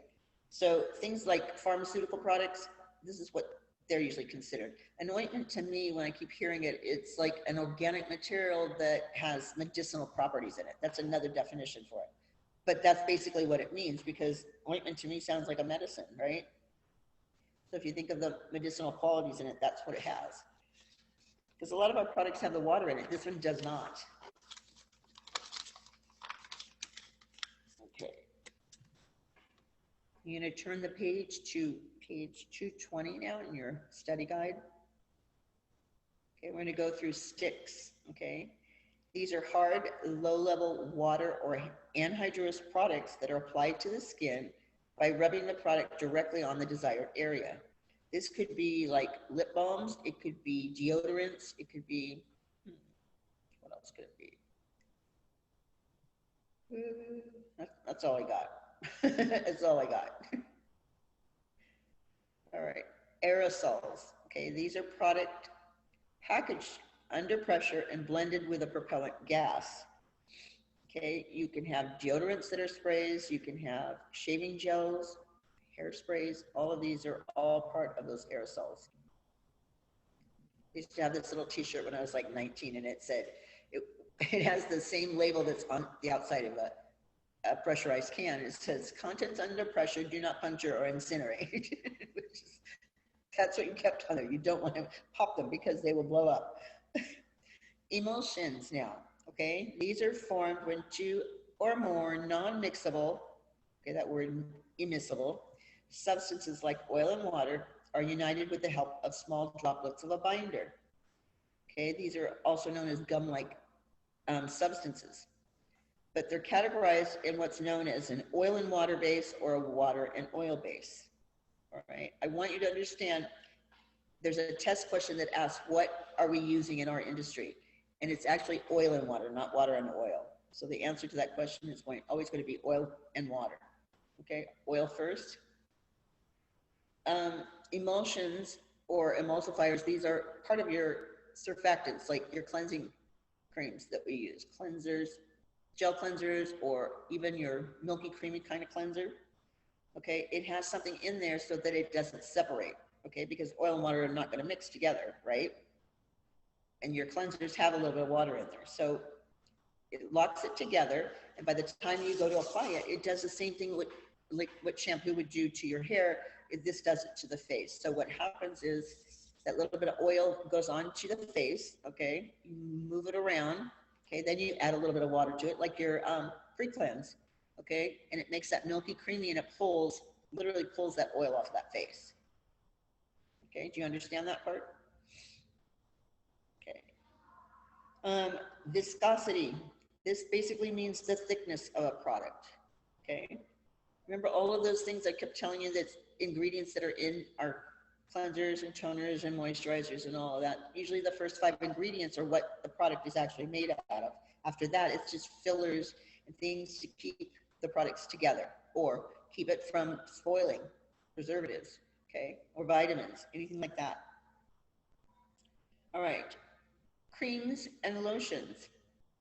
So things like pharmaceutical products, this is what they're usually considered. An ointment to me, when I keep hearing it, it's like an organic material that has medicinal properties in it. That's another definition for it. But that's basically what it means, because ointment to me sounds like a medicine, right? So if you think of the medicinal qualities in it, that's what it has. Because a lot of our products have the water in it. This one does not. Okay. You're going to turn the page to page 220 now in your study guide. Okay, we're going to go through sticks, okay? These are hard, low-level water or anhydrous products that are applied to the skin by rubbing the product directly on the desired area. This could be like lip balms, it could be deodorants, it could be, what else could it be? That's all I got. That's all I got. All right, aerosols. Okay, these are product packaged under pressure and blended with a propellant gas. Okay, you can have deodorants that are sprays, you can have shaving gels, hairsprays, all of these are all part of those aerosols. I used to have this little t-shirt when I was like 19 and it said, it has the same label that's on the outside of a pressurized can. It says, contents under pressure do not puncture or incinerate. That's what you kept on there. You don't want to pop them because they will blow up. Emulsions now. Okay, these are formed when two or more non-mixable, okay, that word immiscible, substances like oil and water are united with the help of small droplets of a binder. Okay, these are also known as gum-like substances, but they're categorized in what's known as an oil and water base or a water and oil base. All right, I want you to understand there's a test question that asks, what are we using in our industry? And it's actually oil and water, not water and oil. So the answer to that question is always going to be oil and water. Okay, oil first. Emulsions or emulsifiers, these are part of your surfactants, like your cleansing creams that we use, cleansers, gel cleansers, or even your milky creamy kind of cleanser. Okay, it has something in there so that it doesn't separate. Okay, because oil and water are not going to mix together, right? And your cleansers have a little bit of water in there. So it locks it together. And by the time you go to apply it, it does the same thing like what shampoo would do to your hair. This does it to the face. So what happens is that little bit of oil goes on to the face. Okay, you move it around. Okay, then you add a little bit of water to it, like your pre-cleanse. Okay, and it makes that milky creamy, and it literally pulls that oil off that face. Okay, do you understand that part? Okay. Viscosity. This basically means the thickness of a product. Okay. Remember all of those things I kept telling you, that ingredients that are in our cleansers and toners and moisturizers and all of that. Usually the first 5 ingredients are what the product is actually made out of. After that, it's just fillers and things to keep the products together or keep it from spoiling, preservatives, okay, or vitamins, anything like that. All right, creams and lotions,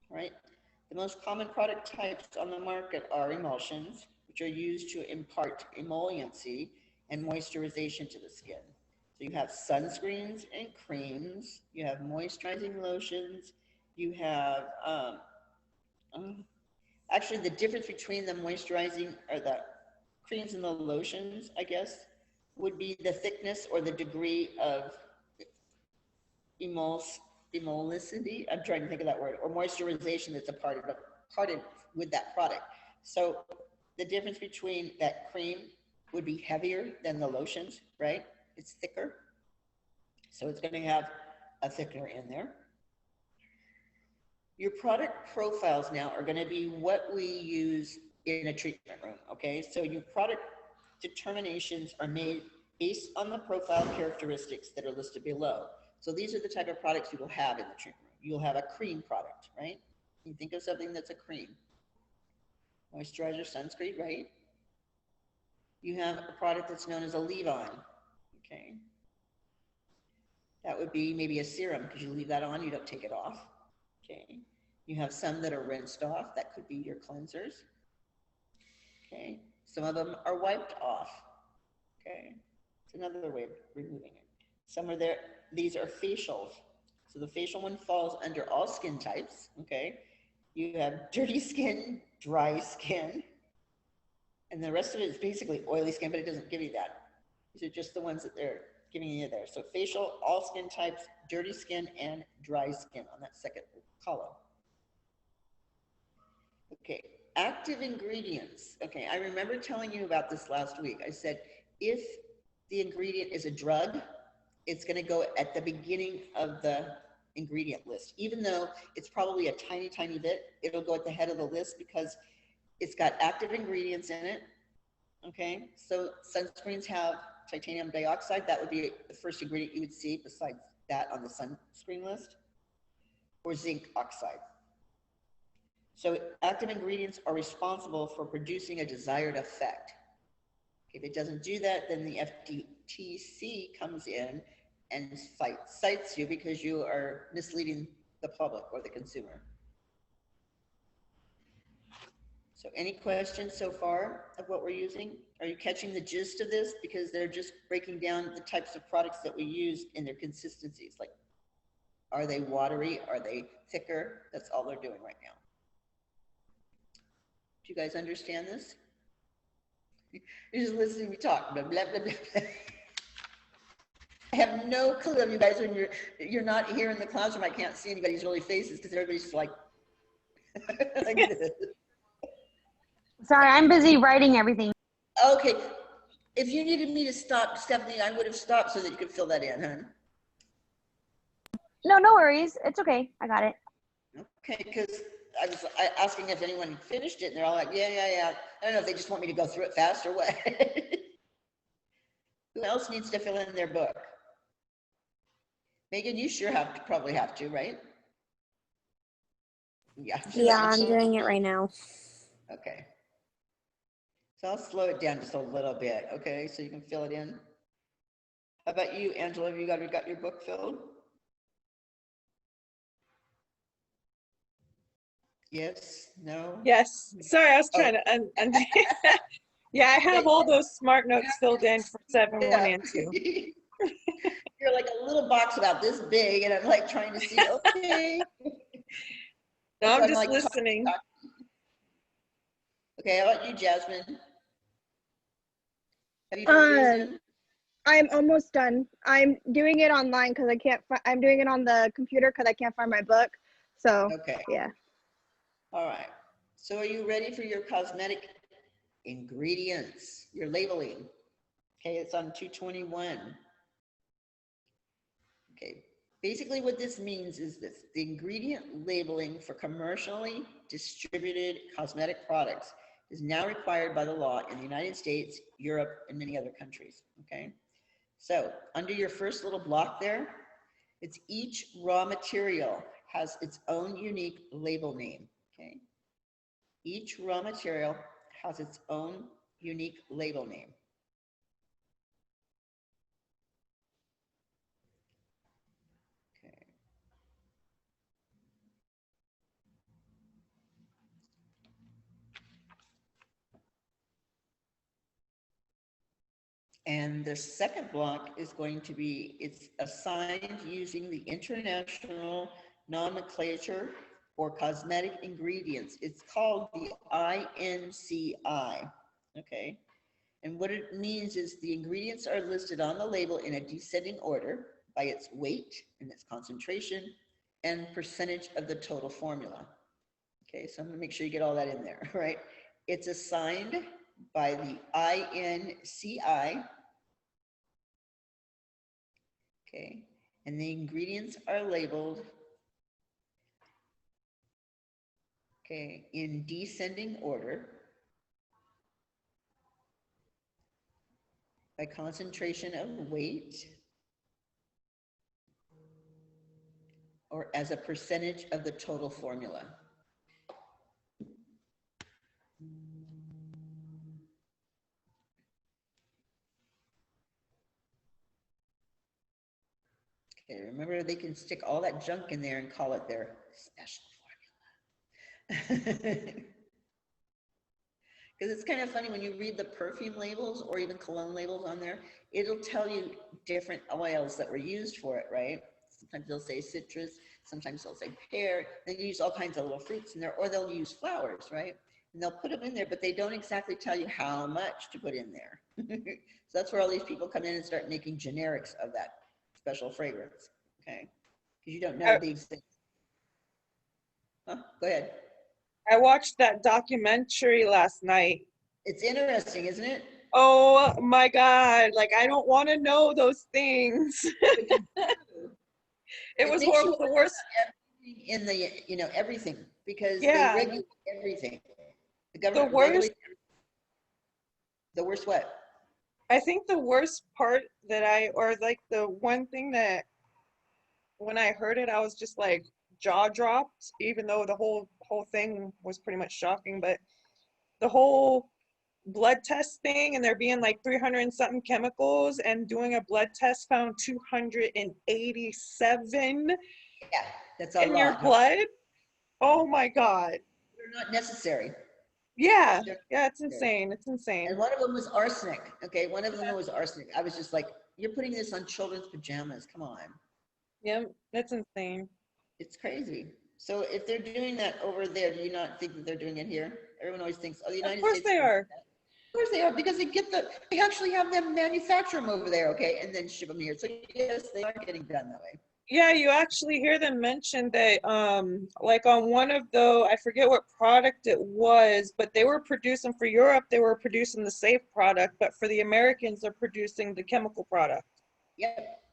all right? The most common product types on the market are emulsions, which are used to impart emolliency and moisturization to the skin. So you have sunscreens and creams, you have moisturizing lotions, you have, actually the difference between the moisturizing or the creams and the lotions, I guess, would be the thickness or the degree of emulsivity. I'm trying to think of that word, or moisturization that's a part of with that product. So the difference between that cream would be heavier than the lotions, right? It's thicker. So it's going to have a thickener in there. Your product profiles now are going to be what we use in a treatment room, okay? So your product determinations are made based on the profile characteristics that are listed below. So these are the type of products you will have in the treatment room. You'll have a cream product, right? You think of something that's a cream. Moisturizer, sunscreen, right? You have a product that's known as a leave-on, okay? That would be maybe a serum, because you leave that on, you don't take it off, okay? You have some that are rinsed off. That could be your cleansers, okay? Some of them are wiped off, okay? It's another way of removing it. Some are there, these are facials. So the facial one falls under all skin types, okay? You have dirty skin, dry skin, and the rest of it is basically oily skin, but it doesn't give you that. These are just the ones that they're giving you there. So facial, all skin types, dirty skin, and dry skin on that second column. Okay, active ingredients. Okay, I remember telling you about this last week. I said, if the ingredient is a drug, it's gonna go at the beginning of the ingredient list. Even though it's probably a tiny, tiny bit, it'll go at the head of the list because it's got active ingredients in it, okay? So sunscreens have titanium dioxide. That would be the first ingredient you would see besides that on the sunscreen list, or zinc oxide. So active ingredients are responsible for producing a desired effect. If it doesn't do that, then the FTC comes in and cites you because you are misleading the public or the consumer. So any questions so far of what we're using? Are you catching the gist of this? Because they're just breaking down the types of products that we use in their consistencies. Like, are they watery? Are they thicker? That's all they're doing right now. Do you guys understand this? You're just listening to me talk, blah, blah, blah, blah. I have no clue of you guys when you're not here in the classroom. I can't see anybody's really faces because everybody's just like Like this. Sorry, I'm busy writing everything. Okay, if you needed me to stop, Stephanie, I would have stopped so that you could fill that in, huh? No, no worries. It's okay. I got it. Okay, because I was asking if anyone finished it, and they're all like, yeah, yeah, yeah. I don't know if they just want me to go through it fast or what. Who else needs to fill in their book? Megan, you sure probably have to, right? Yeah. Yeah, I'm doing it right now. Okay. So I'll slow it down just a little bit, okay, so you can fill it in. How about you, Angela? Have you got your book filled? Yes, no? Yes. Sorry, I was Oh. trying to yeah, I have all those smart notes filled in for 7, 1, and 2. You're like a little box about this big, and I'm like trying to see, okay. No, So I'm just like, listening. Okay, how about you, Jasmine? Have you done yours? I'm almost done. I'm doing it online because I can't. I'm doing it on the computer because I can't find my book. So Okay, yeah. all right. So are you ready for your cosmetic ingredients, your labeling? Okay, it's on 221. Okay, basically what this means is this: the ingredient labeling for commercially distributed cosmetic products is now required by the law in the United States, Europe, and many other countries, okay? So under your first little block there, it's each raw material has its own unique label name, okay? Each raw material has its own unique label name. Okay. And the second block is going to be, it's assigned using the International Nomenclature for Cosmetic Ingredients. It's called the INCI, okay? And what it means is the ingredients are listed on the label in a descending order by its weight and its concentration and percentage of the total formula. Okay, so I'm gonna make sure you get all that in there, right? It's assigned by the INCI. Okay, and the ingredients are labeled, okay, in descending order by concentration of weight or as a percentage of the total formula. Okay, remember they can stick all that junk in there and call it their special formula. Because it's kind of funny when you read the perfume labels or even cologne labels on there, it'll tell you different oils that were used for it, right? Sometimes they'll say citrus, sometimes they'll say pear, they use all kinds of little fruits in there, or they'll use flowers, right? And they'll put them in there, but they don't exactly tell you how much to put in there. So that's where all these people come in and start making generics of that special fragrance, okay? Because you don't know the exact. Huh? Go ahead. I watched that documentary last night. It's interesting, isn't it? Oh my God. Like, I don't want to know those things. It was horrible. The worst. In the, you know, everything, because Yeah. they regulate everything. The The government worst. regulates the worst what? I think the worst part that or like the one thing that when I heard it, I was just like jaw dropped, even though the whole thing was pretty much shocking, but the whole blood test thing and there being like 300 and something chemicals and doing a blood test found 287 Yeah, that's a in lot. your blood. Oh my God. They're not necessary. Yeah. They're Yeah, it's insane. It's insane. And one of them was arsenic. Okay, one of them was arsenic. I was just like, you're putting this on children's pajamas. Come on. Yeah, that's insane. It's crazy. So if they're doing that over there, do you not think that they're doing it here? Everyone always thinks, oh, the United States. Of course they are. Of course they are, because they actually have them manufacture them over there, okay, and then ship them here. So yes, they are getting done that way. Yeah, you actually hear them mention that, like on one of the, I forget what product it was, but they were producing for Europe, they were producing the safe product, but for the Americans, they're producing the chemical product. Yep.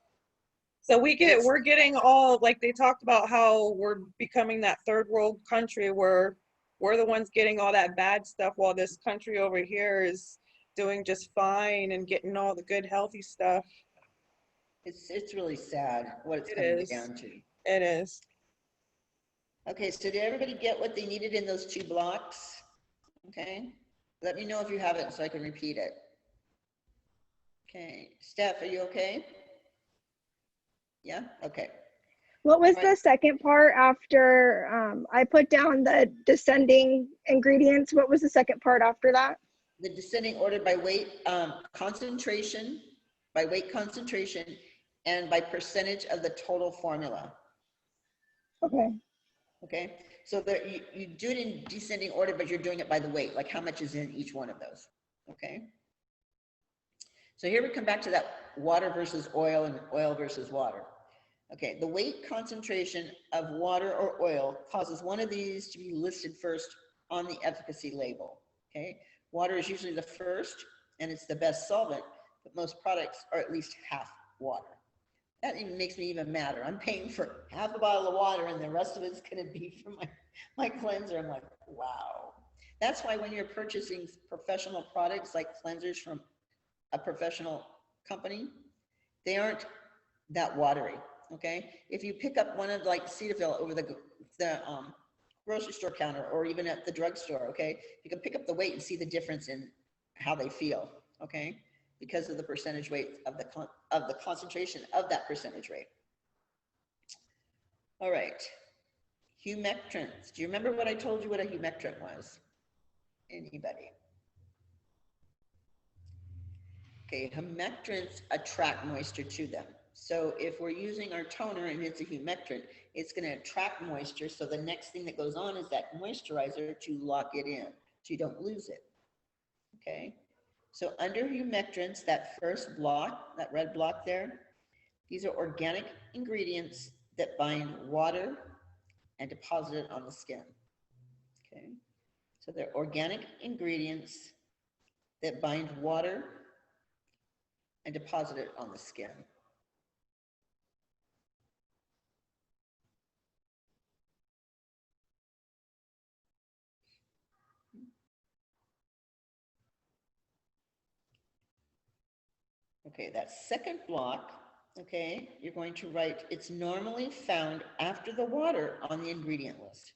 So It's- we're getting all, like they talked about how we're becoming that third world country where we're the ones getting all that bad stuff while this country over here is doing just fine and getting all the good healthy stuff. It's really sad what it's It coming is. down to. It is. Okay, so did everybody get what they needed in those 2 blocks? Okay, let me know if you have it so I can repeat it. Okay, Steph, are you okay? Yeah, okay. What was All right. the second part after I put down the descending ingredients? What was the second part after that? The descending order by weight concentration, by weight concentration, and by percentage of the total formula. Okay. Okay, so that you do it in descending order, but you're doing it by the weight, like how much is in each one of those. Okay, so here we come back to that water versus oil and oil versus water. Okay, the weight concentration of water or oil causes one of these to be listed first on the efficacy label. Okay, water is usually the first and it's the best solvent, but most products are at least half water. That even makes me even madder. I'm paying for half a bottle of water and the rest of it's going to be for my cleanser. I'm like, wow. That's why when you're purchasing professional products like cleansers from a professional company, they aren't that watery. Okay. If you pick up one of like Cetaphil over the grocery store counter or even at the drugstore, okay, you can pick up the weight and see the difference in how they feel. Okay, because of the percentage weight of the concentration of that percentage rate. All right, humectants. Do you remember what I told you what a humectant was? Anybody? Okay, humectants attract moisture to them. So if we're using our toner and it's a humectant, it's going to attract moisture. So the next thing that goes on is that moisturizer to lock it in so you don't lose it. Okay. So under humectants, that first block, that red block there, these are organic ingredients that bind water and deposit it on the skin. Okay. So they're organic ingredients that bind water and deposit it on the skin. Okay, that second block, okay, you're going to write, it's normally found after the water on the ingredient list.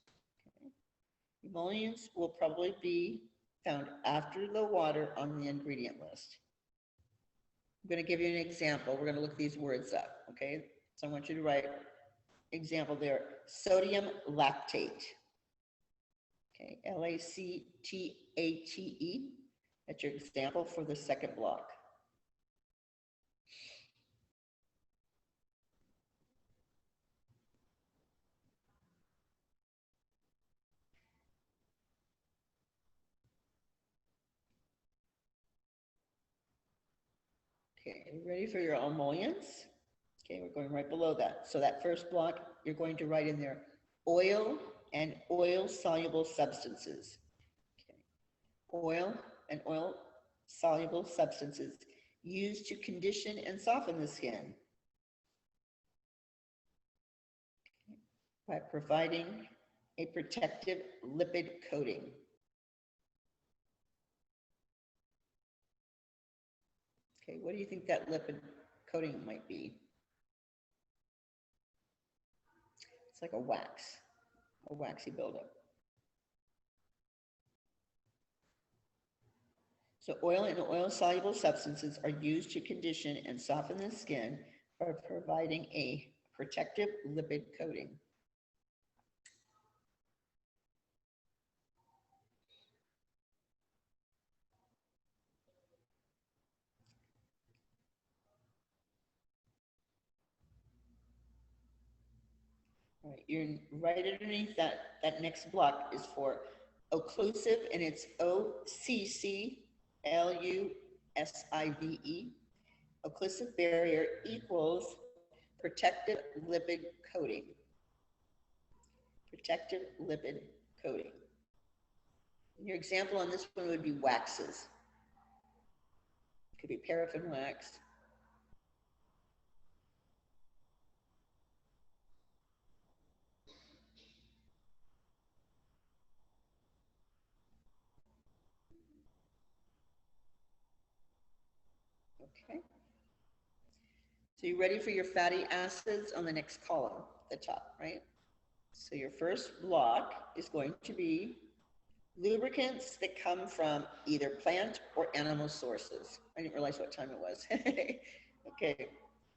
Okay. Emollients will probably be found after the water on the ingredient list. I'm going to give you an example. We're going to look these words up, okay? So I want you to write example there, sodium lactate. Okay, Lactate. That's your example for the second block. Okay, are you ready for your emollients? Okay, we're going right below that. So that first block, you're going to write in there oil and oil-soluble substances. Okay. Oil and oil-soluble substances used to condition and soften the skin by providing a protective lipid coating. Okay, what do you think that lipid coating might be? It's like a waxy buildup. So oil and oil-soluble substances are used to condition and soften the skin by providing a protective lipid coating. All right, you're right underneath that next block is for occlusive, and it's OCCLUSIVE. Occlusive barrier equals protective lipid coating. Protective lipid coating. Your example on this one would be waxes. Could be paraffin wax. Okay. So you're ready for your fatty acids on the next column, the top, right? So your first block is going to be lubricants that come from either plant or animal sources. I didn't realize what time it was. Okay,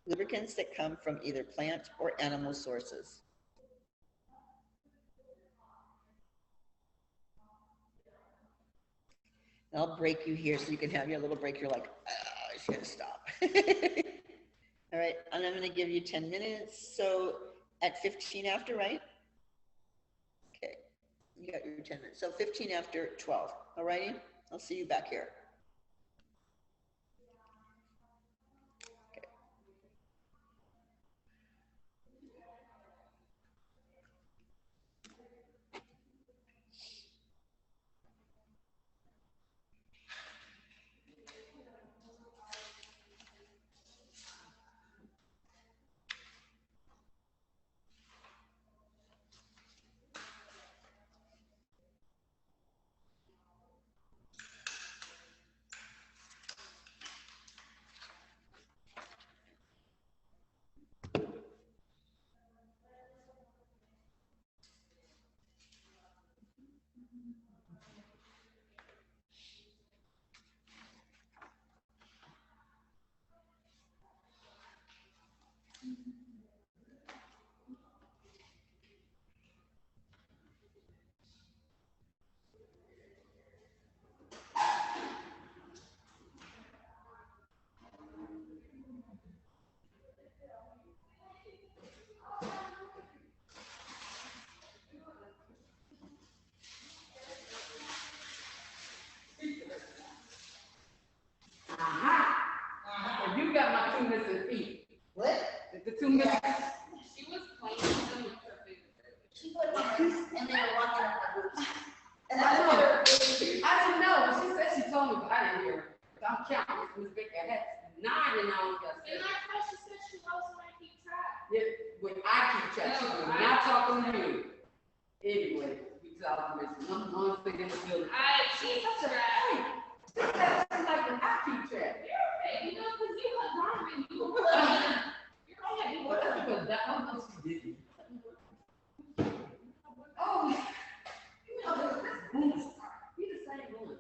lubricants that come from either plant or animal sources. And I'll break you here so you can have your little break. You're like, oh, I should stop. All right, and I'm going to give you 10 minutes. So at 15 after, right? Okay, you got your 10 minutes. So 15 after 12. All righty, I'll see you back here. Okay. You got my 2 missing feet. What? The 2 missing. She was playing with them. She put my boots and they were walking up my boots. And I know. I didn't know. She said she told me, but I didn't hear her. I'm counting. Miss Vicky, I had 9 and I only got 7. And I thought she said she knows when I keep track. Yeah, when I keep track, she was not talking to you. Anyway, we talking missing. One thing in the building. She's such a rat. That's like when I keep track. You know, because you look wrong and you look you're all like, What else was that? What else she did? Oh, you know, this boom star. He the same one.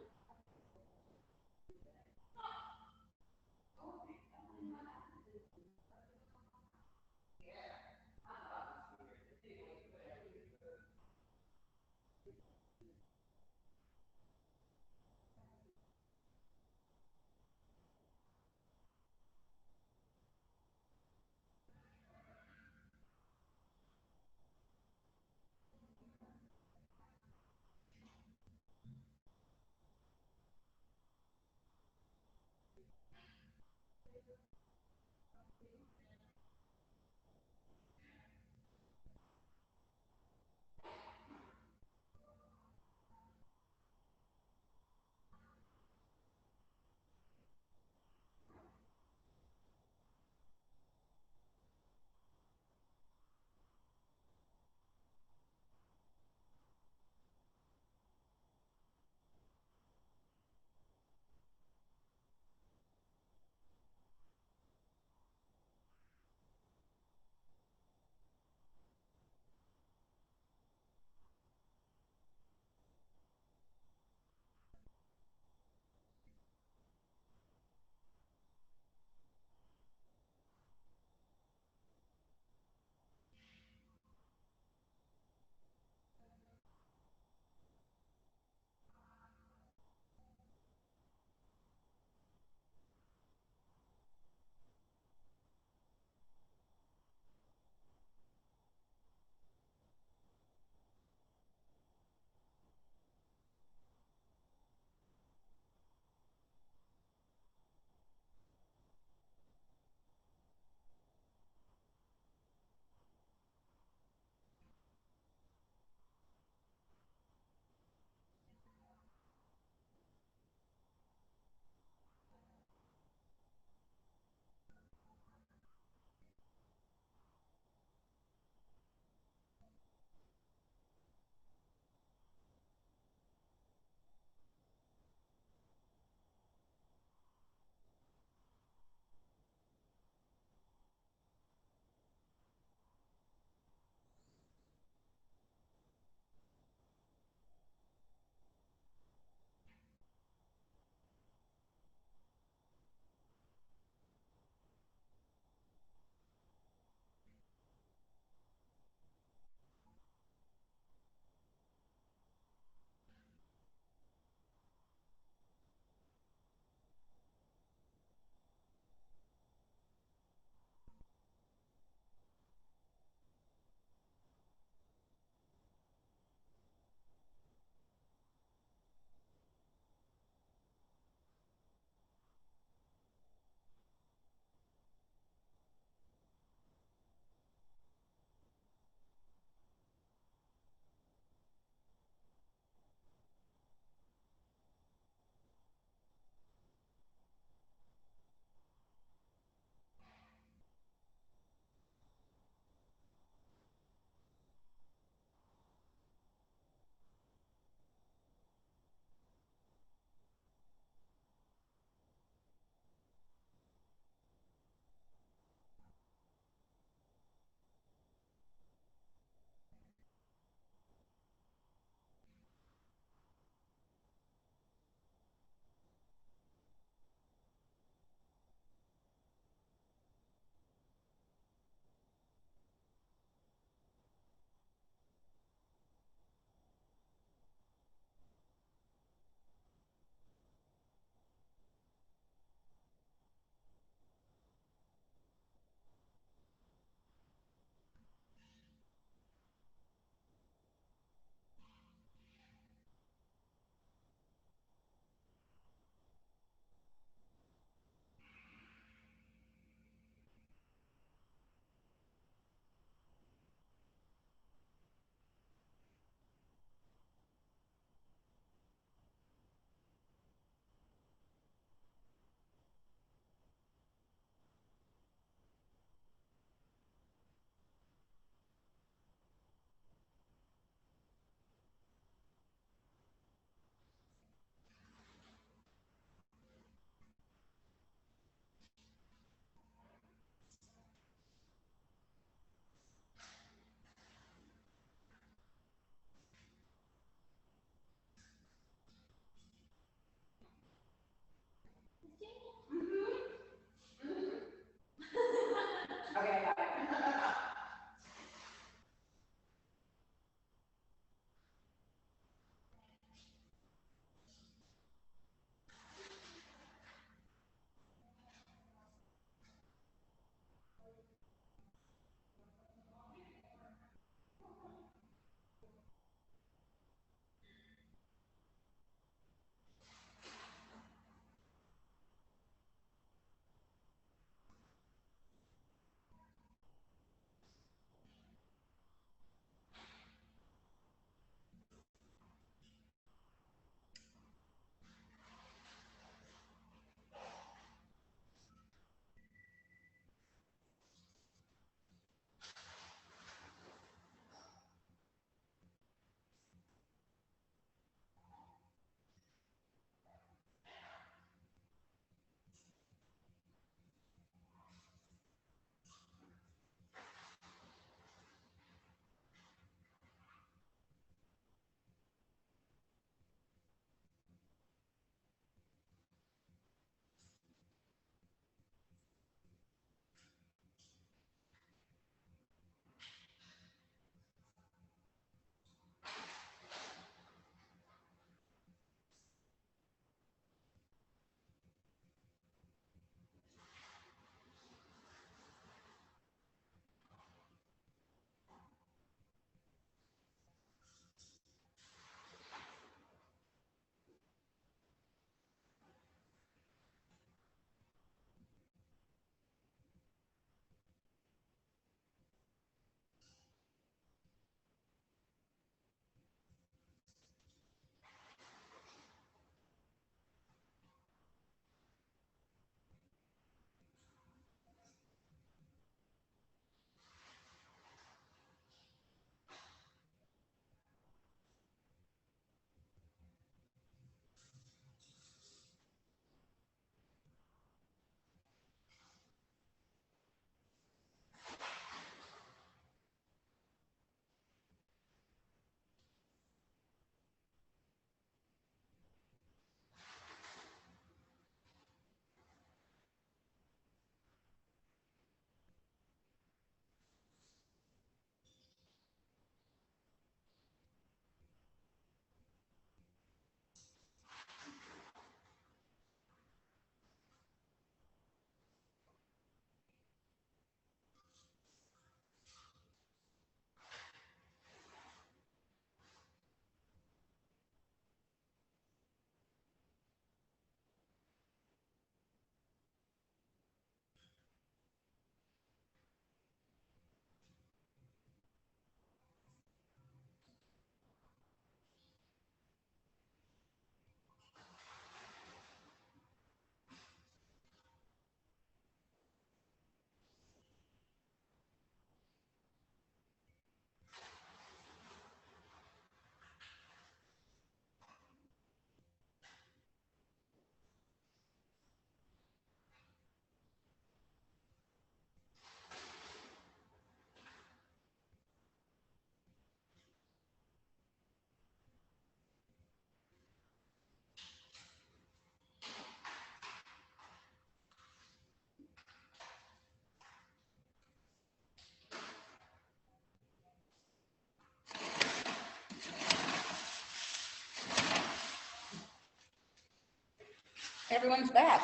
Everyone's back.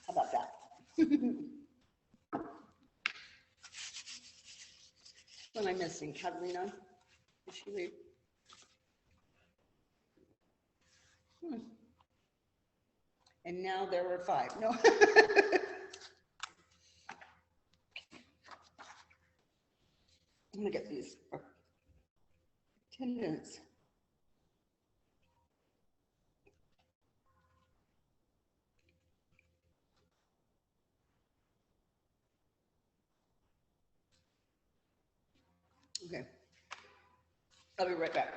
How about that? What am I missing? Catalina? Did she leave? And now there were 5. No. I'm gonna get these attendance. Okay. I'll be right back.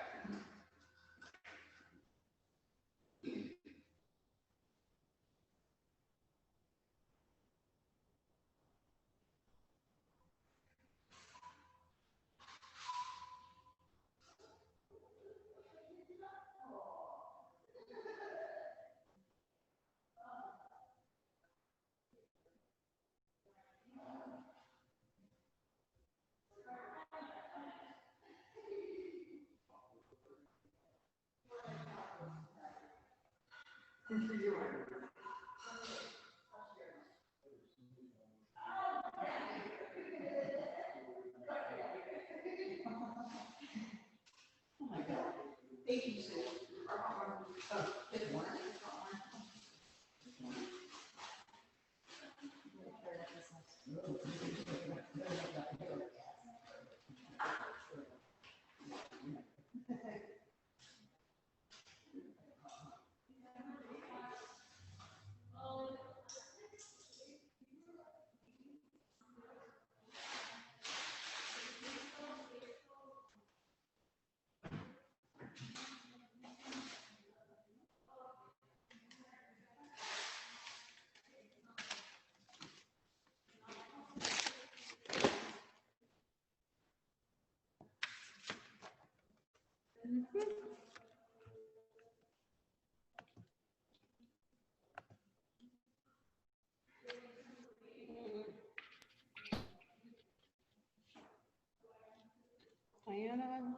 Diana.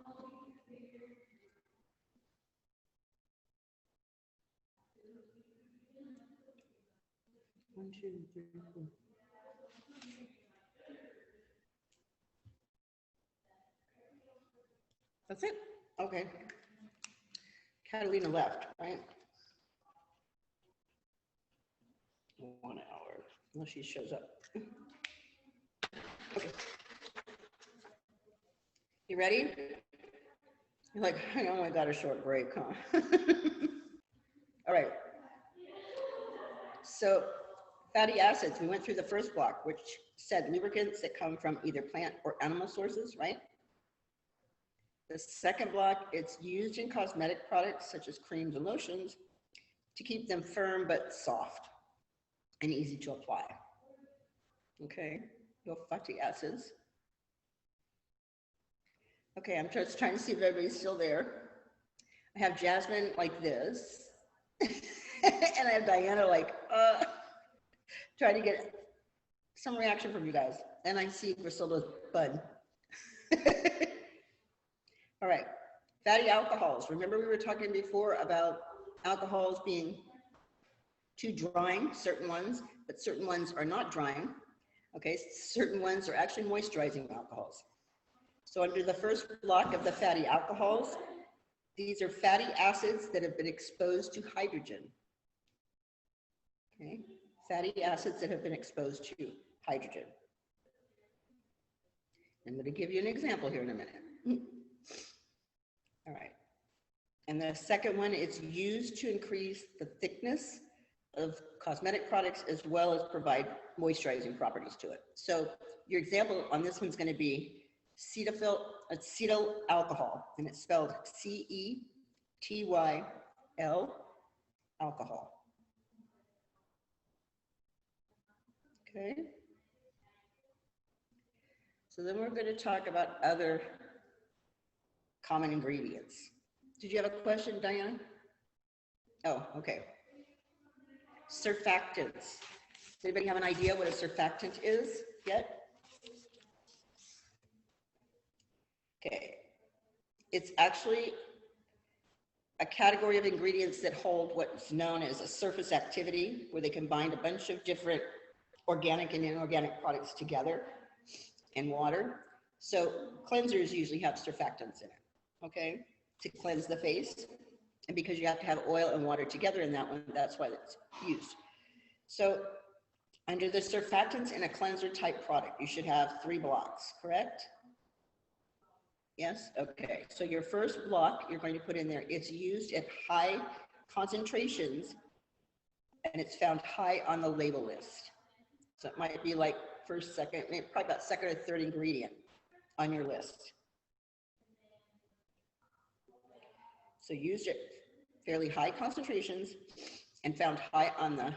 1, 2, 3, 4. That's it? Okay. Catalina left, right? 1 hour, unless she shows up. Okay. You ready? You're like, I only got a short break, huh? All right. So fatty acids, we went through the first block, which said lubricants that come from either plant or animal sources, right? The second block, it's used in cosmetic products such as creams and lotions to keep them firm but soft and easy to apply. Okay, your fatty acids. Okay, I'm just trying to see if everybody's still there. I have Jasmine like this, and I have Diana like, trying to get some reaction from you guys. And I see Griselda's bud. All right, fatty alcohols. Remember we were talking before about alcohols being too drying, certain ones, but certain ones are not drying. Okay, certain ones are actually moisturizing alcohols. So under the first block of the fatty alcohols, these are fatty acids that have been exposed to hydrogen. Okay, fatty acids that have been exposed to hydrogen. I'm going to give you an example here in a minute. All right. And the second one, it's used to increase the thickness of cosmetic products as well as provide moisturizing properties to it. So your example on this one's going to be acetyl alcohol, and it's spelled C-E-T-Y-L, alcohol. Okay. So then we're going to talk about other common ingredients. Did you have a question, Diana? Oh, okay. Surfactants. Does anybody have an idea what a surfactant is yet? Okay. It's actually a category of ingredients that hold what's known as a surface activity, where they combine a bunch of different organic and inorganic products together in water. So cleansers usually have surfactants in it, okay, to cleanse the face. And because you have to have oil and water together in that one, that's why it's used. So under the surfactants in a cleanser type product, you should have 3 blocks, correct? Yes, okay. So your first block you're going to put in there, it's used at high concentrations and it's found high on the label list. So it might be like first, second, maybe probably about second or third ingredient on your list. So used at fairly high concentrations and found high on the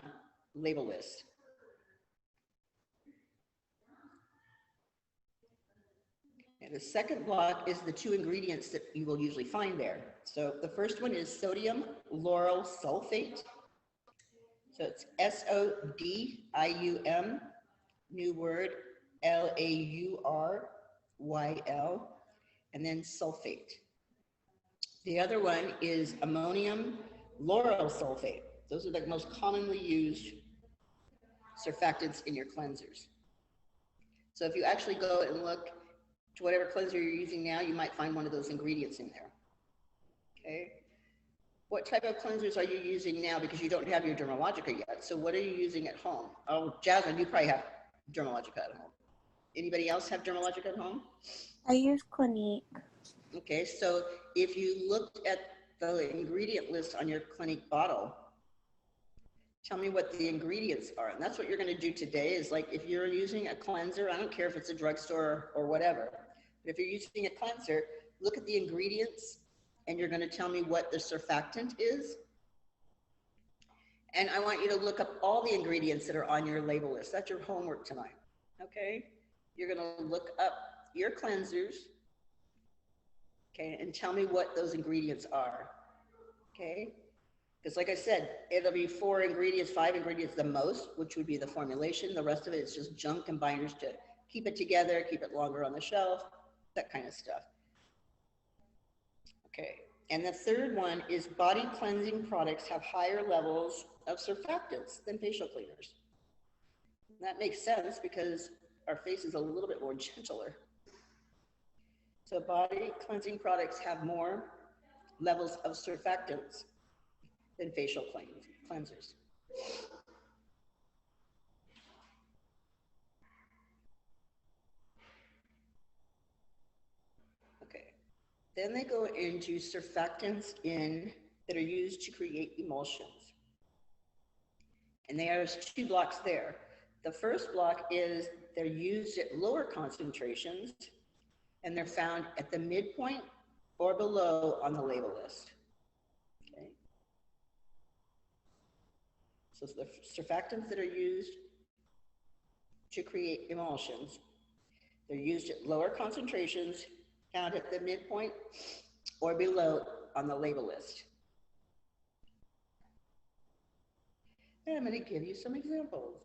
label list. And the second block is the 2 ingredients that you will usually find there. So the first one is sodium lauryl sulfate. So it's SODIUM, new word, LAURYL, and then sulfate. The other one is ammonium lauryl sulfate. Those are the most commonly used surfactants in your cleansers. So if you actually go and look to whatever cleanser you're using now, you might find one of those ingredients in there. Okay. What type of cleansers are you using now? Because you don't have your Dermalogica yet. So what are you using at home? Oh, Jasmine, you probably have Dermalogica at home. Anybody else have Dermalogica at home? I use Clinique. Okay, so if you looked at the ingredient list on your Clinique bottle, tell me what the ingredients are. And that's what you're going to do today is like if you're using a cleanser, I don't care if it's a drugstore or whatever, but if you're using a cleanser, look at the ingredients and you're going to tell me what the surfactant is. And I want you to look up all the ingredients that are on your label list. That's your homework tonight. Okay, you're going to look up your cleansers. Okay, and tell me what those ingredients are. Okay. Because like I said, it'll be 4 ingredients, 5 ingredients the most, which would be the formulation. The rest of it is just junk and binders to keep it together, keep it longer on the shelf, that kind of stuff. Okay, and the third one is body cleansing products have higher levels of surfactants than facial cleaners. And that makes sense because our face is a little bit more gentler. So body cleansing products have more levels of surfactants than facial cleansers. Okay, then they go into surfactants that are used to create emulsions. And there's 2 blocks there. The first block is they're used at lower concentrations and they're found at the midpoint or below on the label list. Okay. So the surfactants that are used to create emulsions, they're used at lower concentrations, found at the midpoint or below on the label list. And I'm going to give you some examples.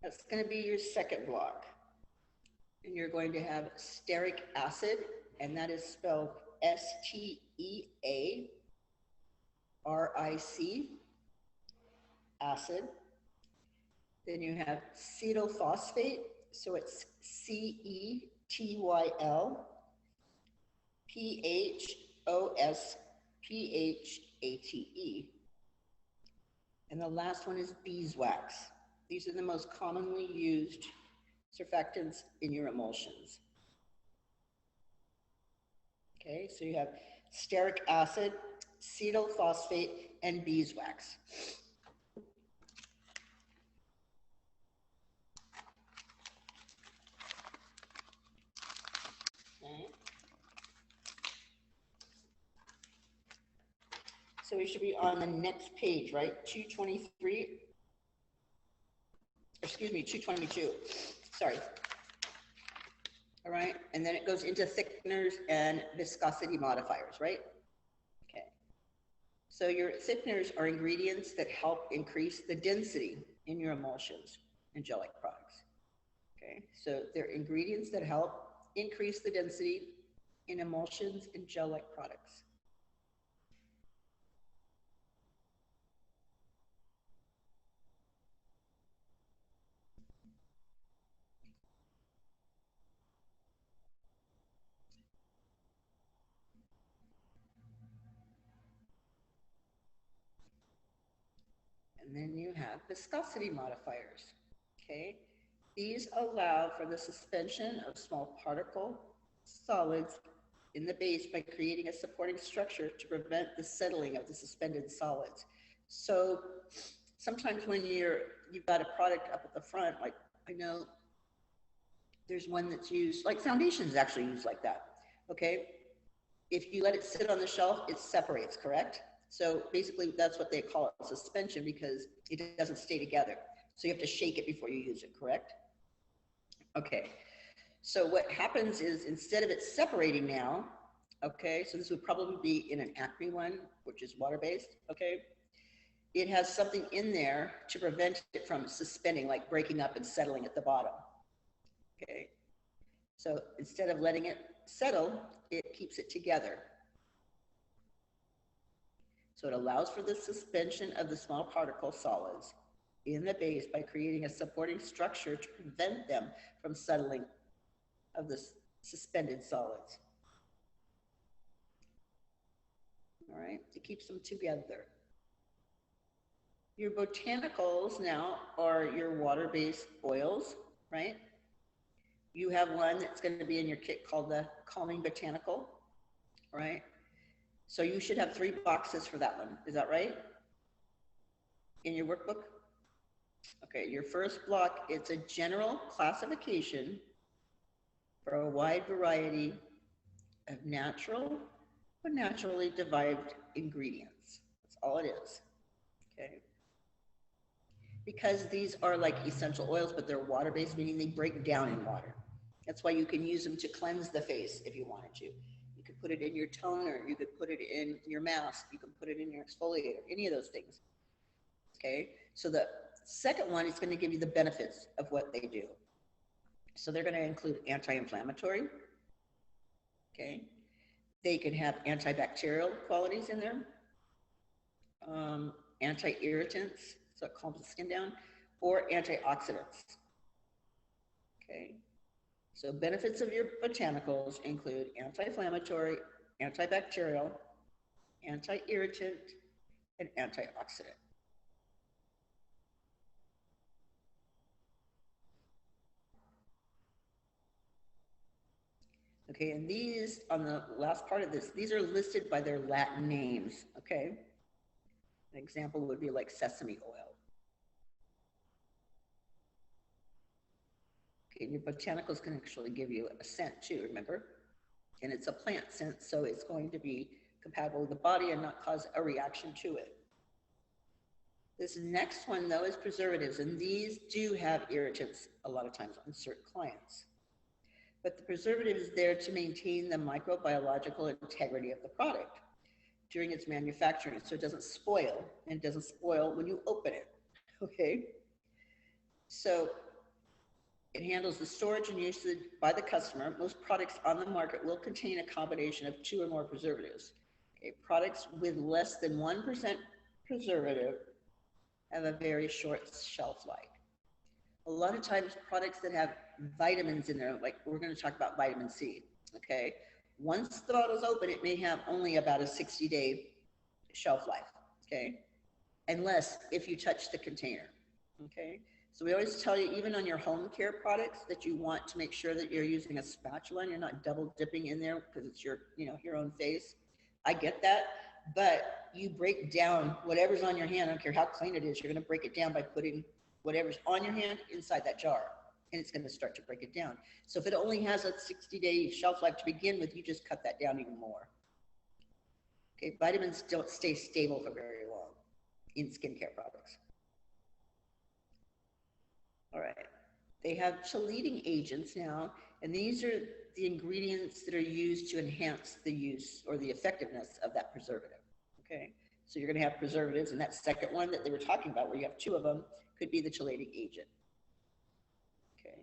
That's going to be your second block. And you're going to have stearic acid, and that is spelled STEARIC, acid. Then you have cetyl phosphate, so it's CETYLPHOSPHATE. And the last one is beeswax. These are the most commonly used surfactants in your emulsions. Okay, so you have stearic acid, cetyl phosphate, and beeswax. Okay. So we should be on the next page, right? 223. Excuse me, 222. Sorry. All right, and then it goes into thickeners and viscosity modifiers, right? Okay. So your thickeners are ingredients that help increase the density in your emulsions and gel-like products. Okay, so they're ingredients that help increase the density in emulsions and gel-like products. And then you have viscosity modifiers. Okay, these allow for the suspension of small particle solids in the base by creating a supporting structure to prevent the settling of the suspended solids. So sometimes when you've got a product up at the front, like I know there's one that's used, like foundations actually used like that, okay? If you let it sit on the shelf, it separates, correct? So basically that's what they call it, suspension, because it doesn't stay together. So you have to shake it before you use it, correct? Okay, so what happens is instead of it separating now, okay, so this would probably be in an Acme one, which is water-based, okay? It has something in there to prevent it from suspending, like breaking up and settling at the bottom. Okay, so instead of letting it settle, it keeps it together. So it allows for the suspension of the small particle solids in the base by creating a supporting structure to prevent them from settling of the suspended solids. All right, it keeps them together. Your botanicals now are your water-based oils, right? You have one that's going to be in your kit called the Calming Botanical, right? So you should have 3 boxes for that one. Is that right? In your workbook? Okay, your first block, it's a general classification for a wide variety of natural or naturally derived ingredients. That's all it is, okay? Because these are like essential oils, but they're water-based, meaning they break down in water. That's why you can use them to cleanse the face if you wanted to. You could put it in your toner, you could put it in your mask, you could put it in your exfoliator, any of those things. Okay, so the second one is going to give you the benefits of what they do. So they're going to include anti-inflammatory. Okay, they can have antibacterial qualities in there, anti-irritants, so it calms the skin down, or antioxidants. Okay. So benefits of your botanicals include anti-inflammatory, antibacterial, anti-irritant, and antioxidant. Okay, and these, on the last part of this, these are listed by their Latin names, okay? An example would be like sesame oil. Okay, your botanicals can actually give you a scent too, remember? And it's a plant scent, so it's going to be compatible with the body and not cause a reaction to it. This next one though is preservatives, and these do have irritants a lot of times on certain clients. But the preservative is there to maintain the microbiological integrity of the product during its manufacturing, so it doesn't spoil, and it doesn't spoil when you open it, okay? So it handles the storage and usage by the customer. Most products on the market will contain a combination of 2 or more preservatives. Okay, products with less than 1% preservative have a very short shelf life. A lot of times products that have vitamins in there, like we're going to talk about vitamin C, okay? Once the bottle's open, it may have only about a 60-day shelf life, okay? Unless if you touch the container, okay? So we always tell you, even on your home care products, that you want to make sure that you're using a spatula and you're not double dipping in there because it's your, your own face. I get that, but you break down whatever's on your hand. I don't care how clean it is. You're going to break it down by putting whatever's on your hand inside that jar, and it's going to start to break it down. So if it only has a 60-day shelf life to begin with, you just cut that down even more. Okay, vitamins don't stay stable for very long in skincare products. All right, they have chelating agents now, and these are the ingredients that are used to enhance the use or the effectiveness of that preservative, okay? So you're gonna have preservatives, and that second one that they were talking about, where you have 2 of them, could be the chelating agent, okay?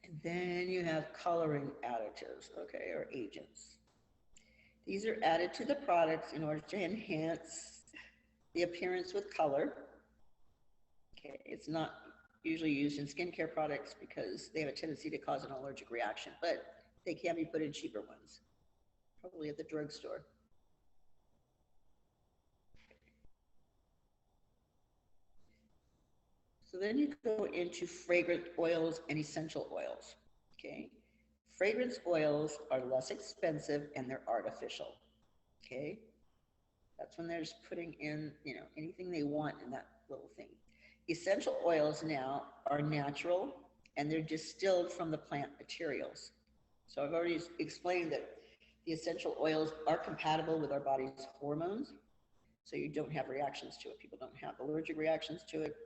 And then you have coloring additives, okay, or agents. These are added to the products in order to enhance the appearance with color. Okay, it's not usually used in skincare products because they have a tendency to cause an allergic reaction, but they can be put in cheaper ones, probably at the drugstore. So then you go into fragrant oils and essential oils. Okay. Fragrance oils are less expensive and they're artificial. Okay. That's when they're just putting in, you know, anything they want in that little thing. Essential oils now are natural and they're distilled from the plant materials. So I've already explained that the essential oils are compatible with our body's hormones. So you don't have reactions to it. People don't have allergic reactions to it.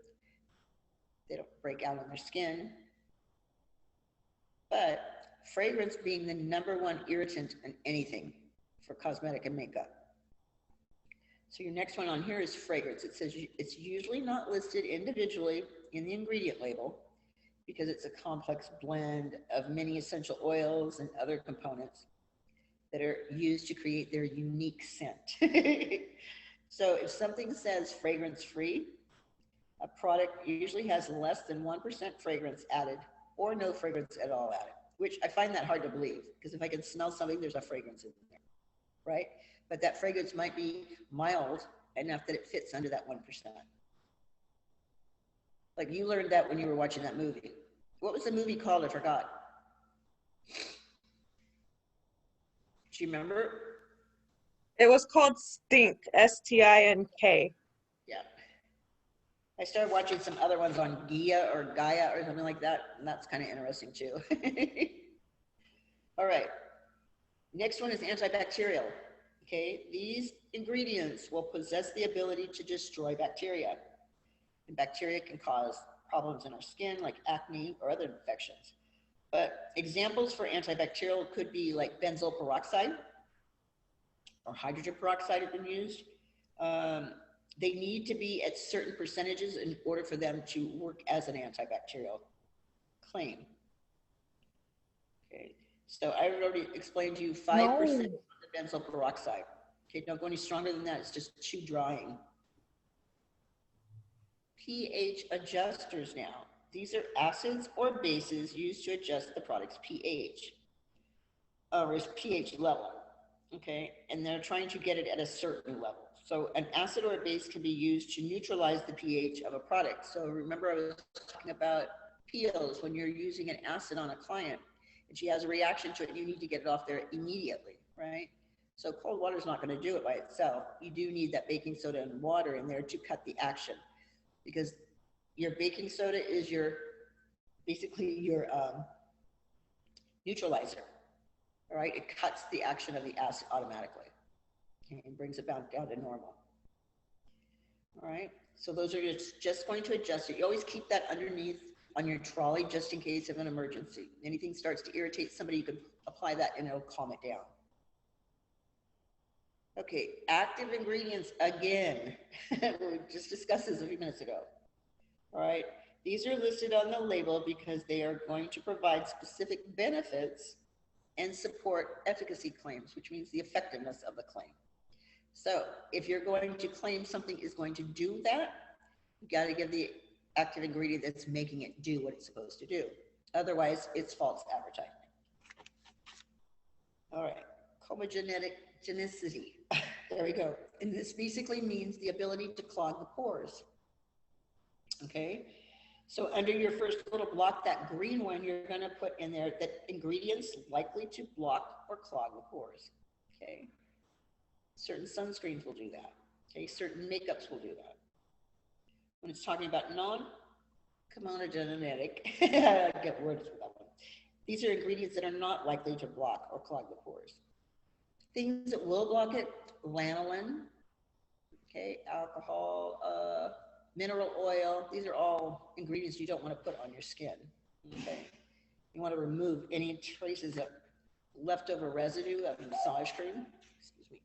They don't break out on their skin. But fragrance being the #1 irritant in anything for cosmetic and makeup. So your next one on here is fragrance. It says it's usually not listed individually in the ingredient label because it's a complex blend of many essential oils and other components that are used to create their unique scent. So if something says fragrance free, a product usually has less than 1% fragrance added or no fragrance at all added, which I find that hard to believe because if I can smell something, there's a fragrance in there, right? But that fragrance might be mild enough that it fits under that 1%. Like you learned that when you were watching that movie. What was the movie called? I forgot. Do you remember? It was called Stink, Stink. Yeah. I started watching some other ones on Gaia or something like that, and that's kind of interesting too. All right. Next one is antibacterial. Okay, these ingredients will possess the ability to destroy bacteria. And bacteria can cause problems in our skin like acne or other infections. But examples for antibacterial could be like benzoyl peroxide or hydrogen peroxide have been used. They need to be at certain percentages in order for them to work as an antibacterial claim. Okay, so I already explained to you 5% of the benzoyl peroxide. Okay, don't go any stronger than that, it's just too drying. pH adjusters now. These are acids or bases used to adjust the product's pH, or its pH level, okay? And they're trying to get it at a certain level. So an acid or a base can be used to neutralize the pH of a product. So remember I was talking about peels when you're using an acid on a client and she has a reaction to it, you need to get it off there immediately, right? So cold water is not going to do it by itself. You do need that baking soda and water in there to cut the action because your baking soda is basically your neutralizer, all right? It cuts the action of the acid automatically and brings it back down to normal. All right, so those are just going to adjust it. You always keep that underneath on your trolley just in case of an emergency. Anything starts to irritate somebody, you can apply that and it'll calm it down. Okay, active ingredients again. We just discussed this a few minutes ago. All right, these are listed on the label because they are going to provide specific benefits and support efficacy claims, which means the effectiveness of the claim. So if you're going to claim something is going to do that, you got to give the active ingredient that's making it do what it's supposed to do. Otherwise, it's false advertising. All right, homogeneity. There we go. And this basically means the ability to clog the pores. Okay, so under your first little block, that green one, you're going to put in there that ingredients likely to block or clog the pores. Okay, certain sunscreens will do that. Okay, certain makeups will do that. When it's talking about non-comedogenic, I get words for that one. These are ingredients that are not likely to block or clog the pores. Things that will block it: lanolin, okay, alcohol, mineral oil. These are all ingredients you don't want to put on your skin. Okay, you want to remove any traces of leftover residue of massage cream. Excuse me.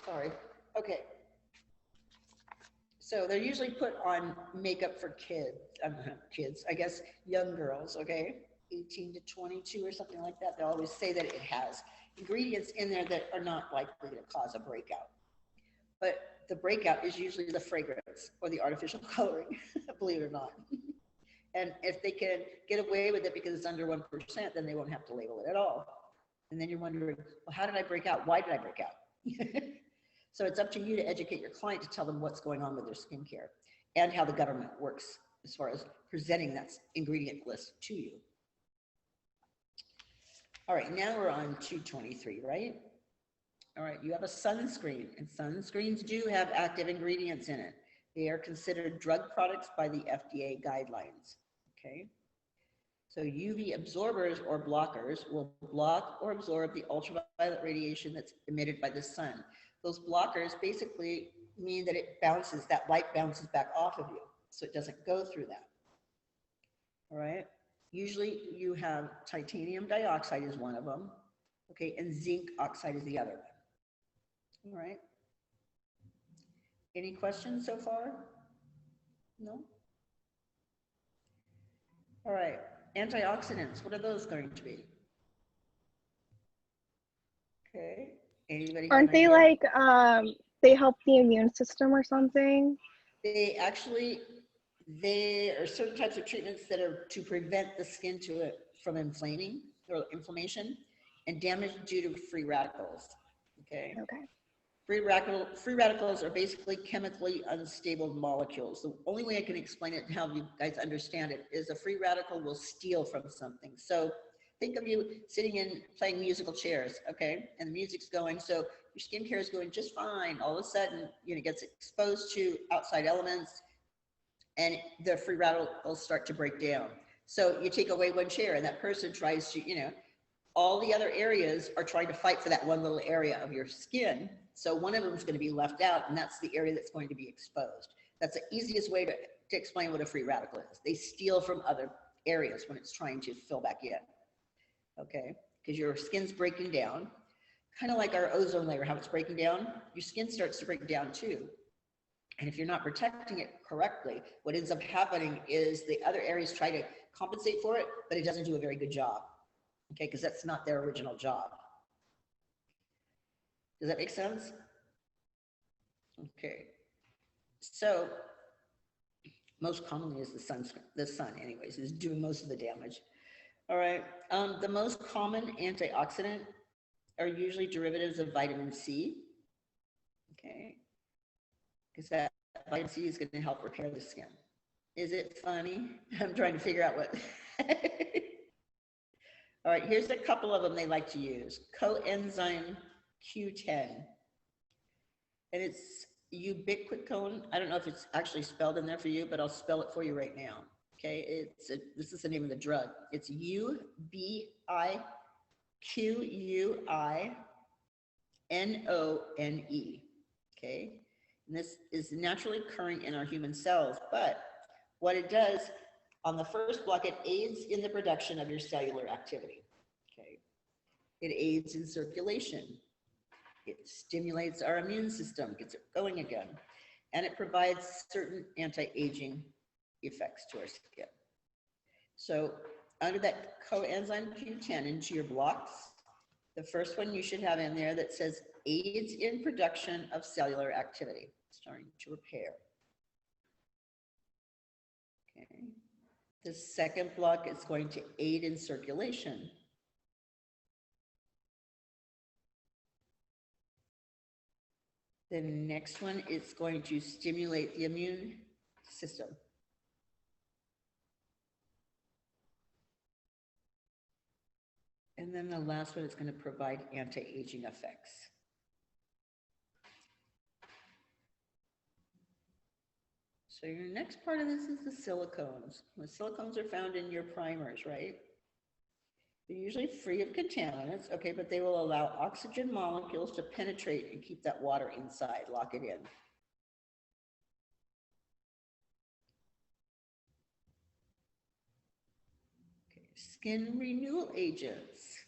Sorry. Okay. So they're usually put on makeup for kids, I guess, young girls, okay? 18 to 22 or something like that. They always say that it has ingredients in there that are not likely to cause a breakout. But the breakout is usually the fragrance or the artificial coloring, believe it or not. And if they can get away with it because it's under 1%, then they won't have to label it at all. And then you're wondering, well, how did I break out? Why did I break out? So it's up to you to educate your client to tell them what's going on with their skincare and how the government works as far as presenting that ingredient list to you. All right, now we're on 223, right? All right, you have a sunscreen, and sunscreens do have active ingredients in it. They are considered drug products by the FDA guidelines, okay? So UV absorbers or blockers will block or absorb the ultraviolet radiation that's emitted by the sun. Those blockers basically mean that that light bounces back off of you, so it doesn't go through that, all right? Usually you have titanium dioxide is one of them, okay, and zinc oxide is the other one, all right? Any questions so far? No? All right, antioxidants, what are those going to be? Okay, anybody? Aren't they like, they help the immune system or something? They are certain types of treatments that are to prevent the skin from inflaming or inflammation and damage due to free radicals, okay? Okay. Free radicals are basically chemically unstable molecules. The only way I can explain it and have you guys understand it is a free radical will steal from something. So think of you sitting in playing musical chairs, okay? And the music's going, so your skincare is going just fine. All of a sudden, it gets exposed to outside elements and the free radicals start to break down. So you take away one chair and that person tries to, all the other areas are trying to fight for that one little area of your skin. So one of them is going to be left out, and that's the area that's going to be exposed. That's the easiest way to explain what a free radical is. They steal from other areas when it's trying to fill back in, okay? Because your skin's breaking down, kind of like our ozone layer, how it's breaking down. Your skin starts to break down too. And if you're not protecting it correctly, what ends up happening is the other areas try to compensate for it, but it doesn't do a very good job, okay? Because that's not their original job. Does that make sense? Okay. So most commonly is the sun anyways, is doing most of the damage. All right. The most common antioxidant are usually derivatives of vitamin C. Okay. Because that vitamin C is going to help repair the skin. Is it funny? I'm trying to figure out what. All right, here's a couple of them they like to use. Coenzyme Q10. And it's ubiquitone. I don't know if it's actually spelled in there for you, but I'll spell it for you right now. Okay, this is the name of the drug. It's ubiquinone. Okay, and this is naturally occurring in our human cells, but what it does on the first block, it aids in the production of your cellular activity. Okay, it aids in circulation. It stimulates our immune system, gets it going again, and it provides certain anti-aging effects to our skin. So under that coenzyme Q10 into your blocks, the first one you should have in there that says aids in production of cellular activity, starting to repair. Okay. The second block is going to aid in circulation. The next one is going to stimulate the immune system. And then the last one is going to provide anti-aging effects. So your next part of this is the silicones. The silicones are found in your primers, right? They're usually free of contaminants, okay, but they will allow oxygen molecules to penetrate and keep that water inside, lock it in. Okay. Skin renewal agents.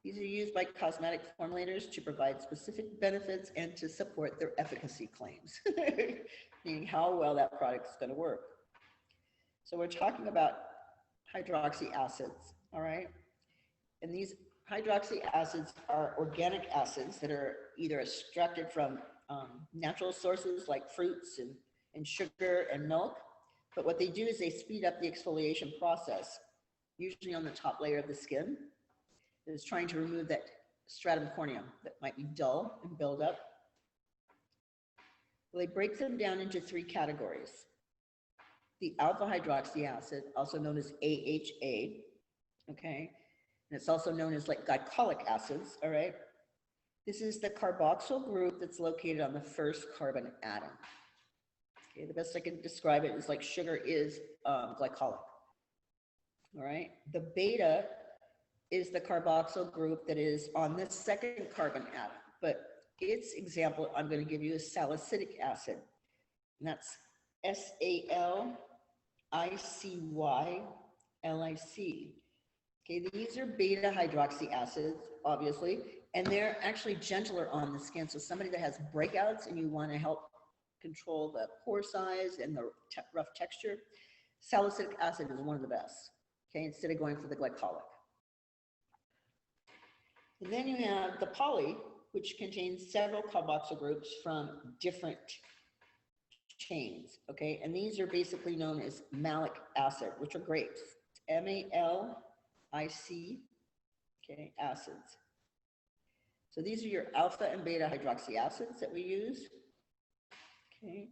These are used by cosmetic formulators to provide specific benefits and to support their efficacy claims, meaning how well that product is going to work. So we're talking about hydroxy acids, all right? And these hydroxy acids are organic acids that are either extracted from natural sources like fruits and sugar and milk. But what they do is they speed up the exfoliation process, usually on the top layer of the skin. It is trying to remove that stratum corneum that might be dull and build up. Well, they break them down into 3 categories. The alpha hydroxy acid, also known as AHA, okay? And it's also known as like glycolic acids, all right? This is the carboxyl group that's located on the first carbon atom. Okay, the best I can describe it is like sugar is glycolic, all right? The beta is the carboxyl group that is on the second carbon atom, but its example I'm going to give you is salicylic acid, and that's SALICYLIC. Okay, these are beta hydroxy acids, obviously, and they're actually gentler on the skin. So somebody that has breakouts and you want to help control the pore size and the rough texture, salicylic acid is one of the best, okay, instead of going for the glycolic. And then you have the poly, which contains several carboxyl groups from different chains, okay? And these are basically known as malic acid, which are grapes. MALIC, okay, acids. So these are your alpha and beta hydroxy acids that we use, okay?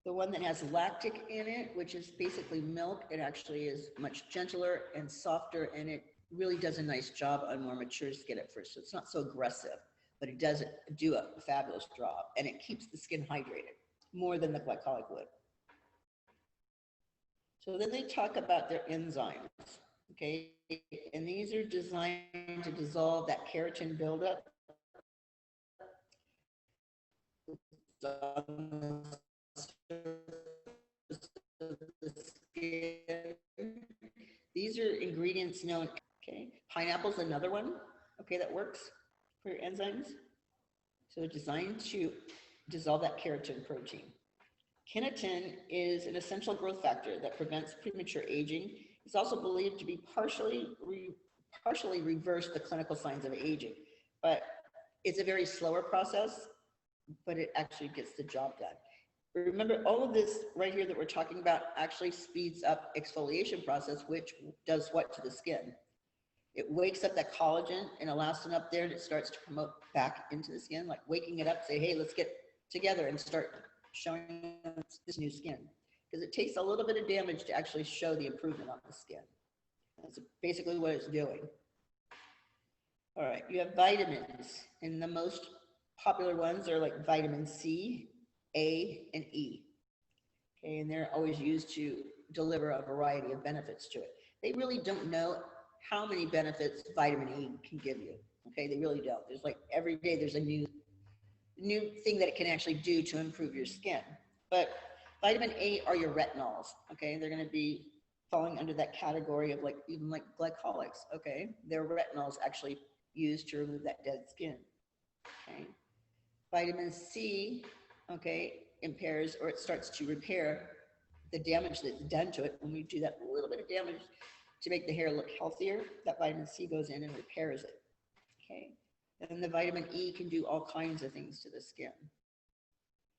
The one that has lactic in it, which is basically milk, it actually is much gentler and softer, and it really does a nice job on more mature skin at first. So it's not so aggressive, but it does do a fabulous job, and it keeps the skin hydrated more than the glycolic would. So then they talk about their enzymes, okay? And these are designed to dissolve that keratin buildup. These are ingredients known, okay? Pineapple's another one, okay, that works for your enzymes. So they're designed to dissolve that keratin protein. Kinetin is an essential growth factor that prevents premature aging. It's also believed to be partially reverse the clinical signs of aging, but it's a very slower process, but it actually gets the job done. Remember, all of this right here that we're talking about actually speeds up exfoliation process, which does what to the skin? It wakes up that collagen and elastin up there, and it starts to promote back into the skin, like waking it up, say, hey, let's get together and start showing this new skin. Because it takes a little bit of damage to actually show the improvement on the skin. That's basically what it's doing. All right, you have vitamins, and the most popular ones are like vitamin C, A, and E. Okay, and they're always used to deliver a variety of benefits to it. They really don't know how many benefits vitamin E can give you. Okay, they really don't. There's like every day there's a new thing that it can actually do to improve your skin. But vitamin A are your retinols. Okay, they're going to be falling under that category of like even like glycolics. Okay, they're retinols actually used to remove that dead skin. Okay, vitamin C, okay, impairs, or it starts to repair the damage that's done to it. When we do that little bit of damage to make the hair look healthier, that vitamin C goes in and repairs it. Okay, and then the vitamin E can do all kinds of things to the skin.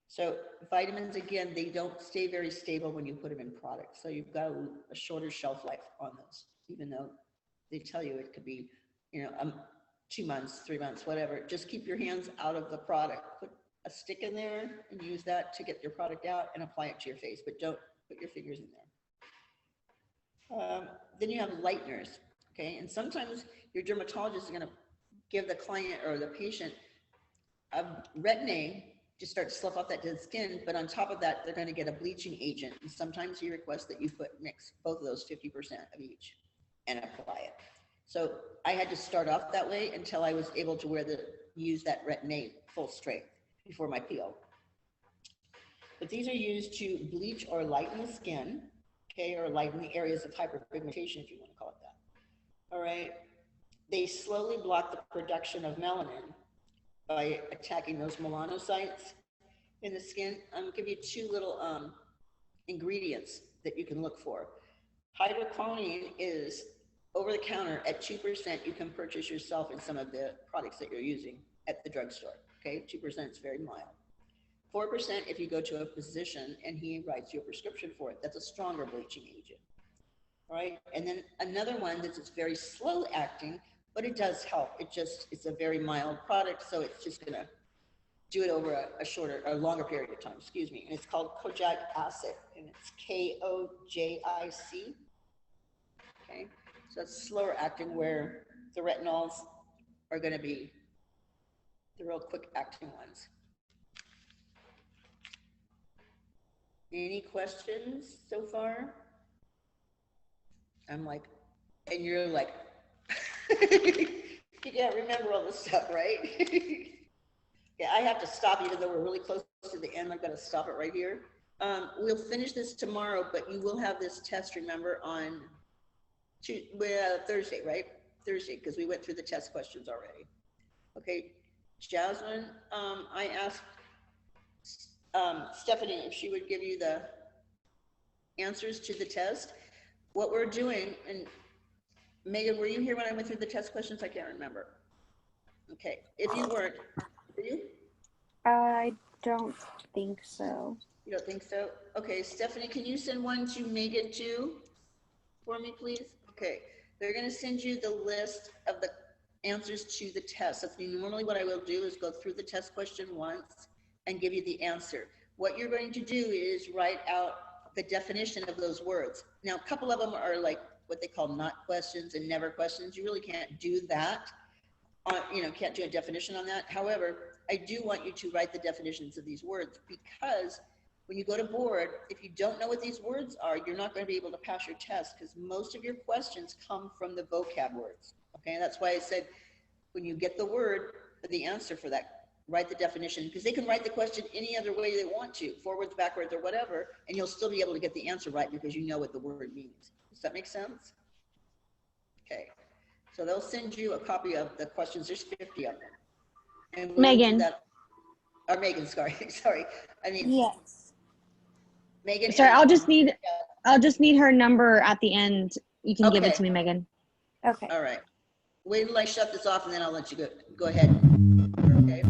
So vitamins, again, they don't stay very stable when you put them in products. So you've got a shorter shelf life on those, even though they tell you it could be, 2 months, 3 months, whatever. Just keep your hands out of the product. Put a stick in there and use that to get your product out and apply it to your face, but don't put your fingers in there. Then you have lighteners, okay? And sometimes your dermatologist is gonna give the client or the patient a retin-A to start to slough off that dead skin, but on top of that, they're gonna get a bleaching agent. And sometimes he requests that you mix both of those 50% of each and apply it. So I had to start off that way until I was able to use that retin-A full strength before my peel. But these are used to bleach or lighten the skin, okay, or lighten the areas of hyperpigmentation, if you want to call it that. All right. They slowly block the production of melanin by attacking those melanocytes in the skin. I'll give you 2 little ingredients that you can look for. Hydroquinone is over the counter at 2%. You can purchase yourself in some of the products that you're using at the drugstore. Okay, 2% is very mild. 4% if you go to a physician and he writes you a prescription for it. That's a stronger bleaching agent. All right, and then another one that's very slow acting, but it does help. It's a very mild product, so it's just gonna do it over a longer period of time, excuse me. And it's called kojic acid, and it's KOJIC. Okay, so it's slower acting, where the retinols are going to be the real quick acting ones. Any questions so far? I'm like, and you're like, you can't remember all this stuff, right? Yeah, I have to stop, even though we're really close to the end. I've got to stop it right here. We'll finish this tomorrow, but you will have this test, remember, on Thursday, right? Thursday, because we went through the test questions already. Okay, Jasmine, I asked Stephanie if she would give you the answers to the test. What we're doing, and Megan, were you here when I went through the test questions? I can't remember. Okay, if you weren't, were you? I don't think so. You don't think so? Okay, Stephanie, can you send one to Megan too for me, please? Okay, they're going to send you the list of the answers to the test. So normally what I will do is go through the test question once and give you the answer. What you're going to do is write out the definition of those words. Now, a couple of them are like what they call not questions and never questions. You really can't do that. Can't do a definition on that. However, I do want you to write the definitions of these words, because when you go to board, if you don't know what these words are, you're not going to be able to pass your test, because most of your questions come from the vocab words. Okay, and that's why I said when you get the word, the answer for that, write the definition, because they can write the question any other way they want to, forwards, backwards, or whatever, and you'll still be able to get the answer right because you know what the word means. Does that make sense? Okay. So they'll send you a copy of the questions. There's 50 of them. And we'll Megan. do that. Or Megan, sorry. I mean, Yes. Megan. Sorry, I'll just yeah. need her number at the end. You can give it Okay. to me, Megan. Okay. All right. Wait until I shut this off, and then I'll let you go ahead. Okay.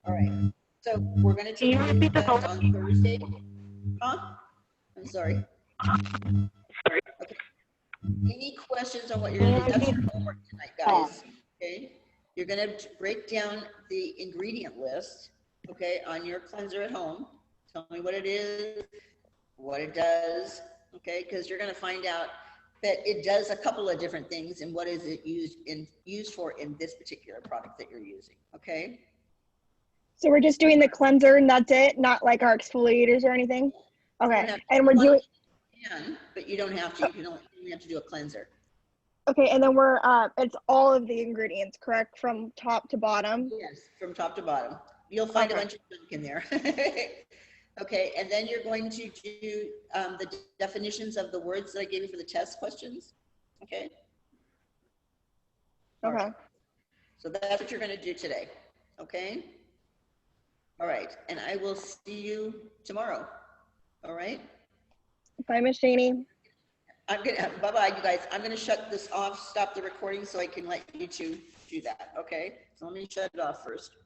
All right. So we're going to take the test on Thursday. Huh? I'm sorry. Okay. Any questions on what you're going to do? That's your homework tonight, guys. Okay. You're going to break down the ingredient list, okay, on your cleanser at home. Tell me what it is, what it does, okay, because you're going to find out that it does a couple of different things, and what is it used for in this particular product that you're using, okay? So we're just doing the cleanser and that's it, not like our exfoliators or anything? Okay, and we're doing... But you don't have to. You only have to do a cleanser. Okay, and then we're, it's all of the ingredients, correct? From top to bottom? Yes, from top to bottom. You'll find a bunch of junk in there. Okay, and then you're going to do the definitions of the words that I gave you for the test questions. Okay? Okay. Right. So that's what you're going to do today. Okay? All right, and I will see you tomorrow. All right? Bye, Miss Janie. Bye-bye, you guys. I'm gonna shut this off, stop the recording so I can let you two do that, okay? So let me shut it off first.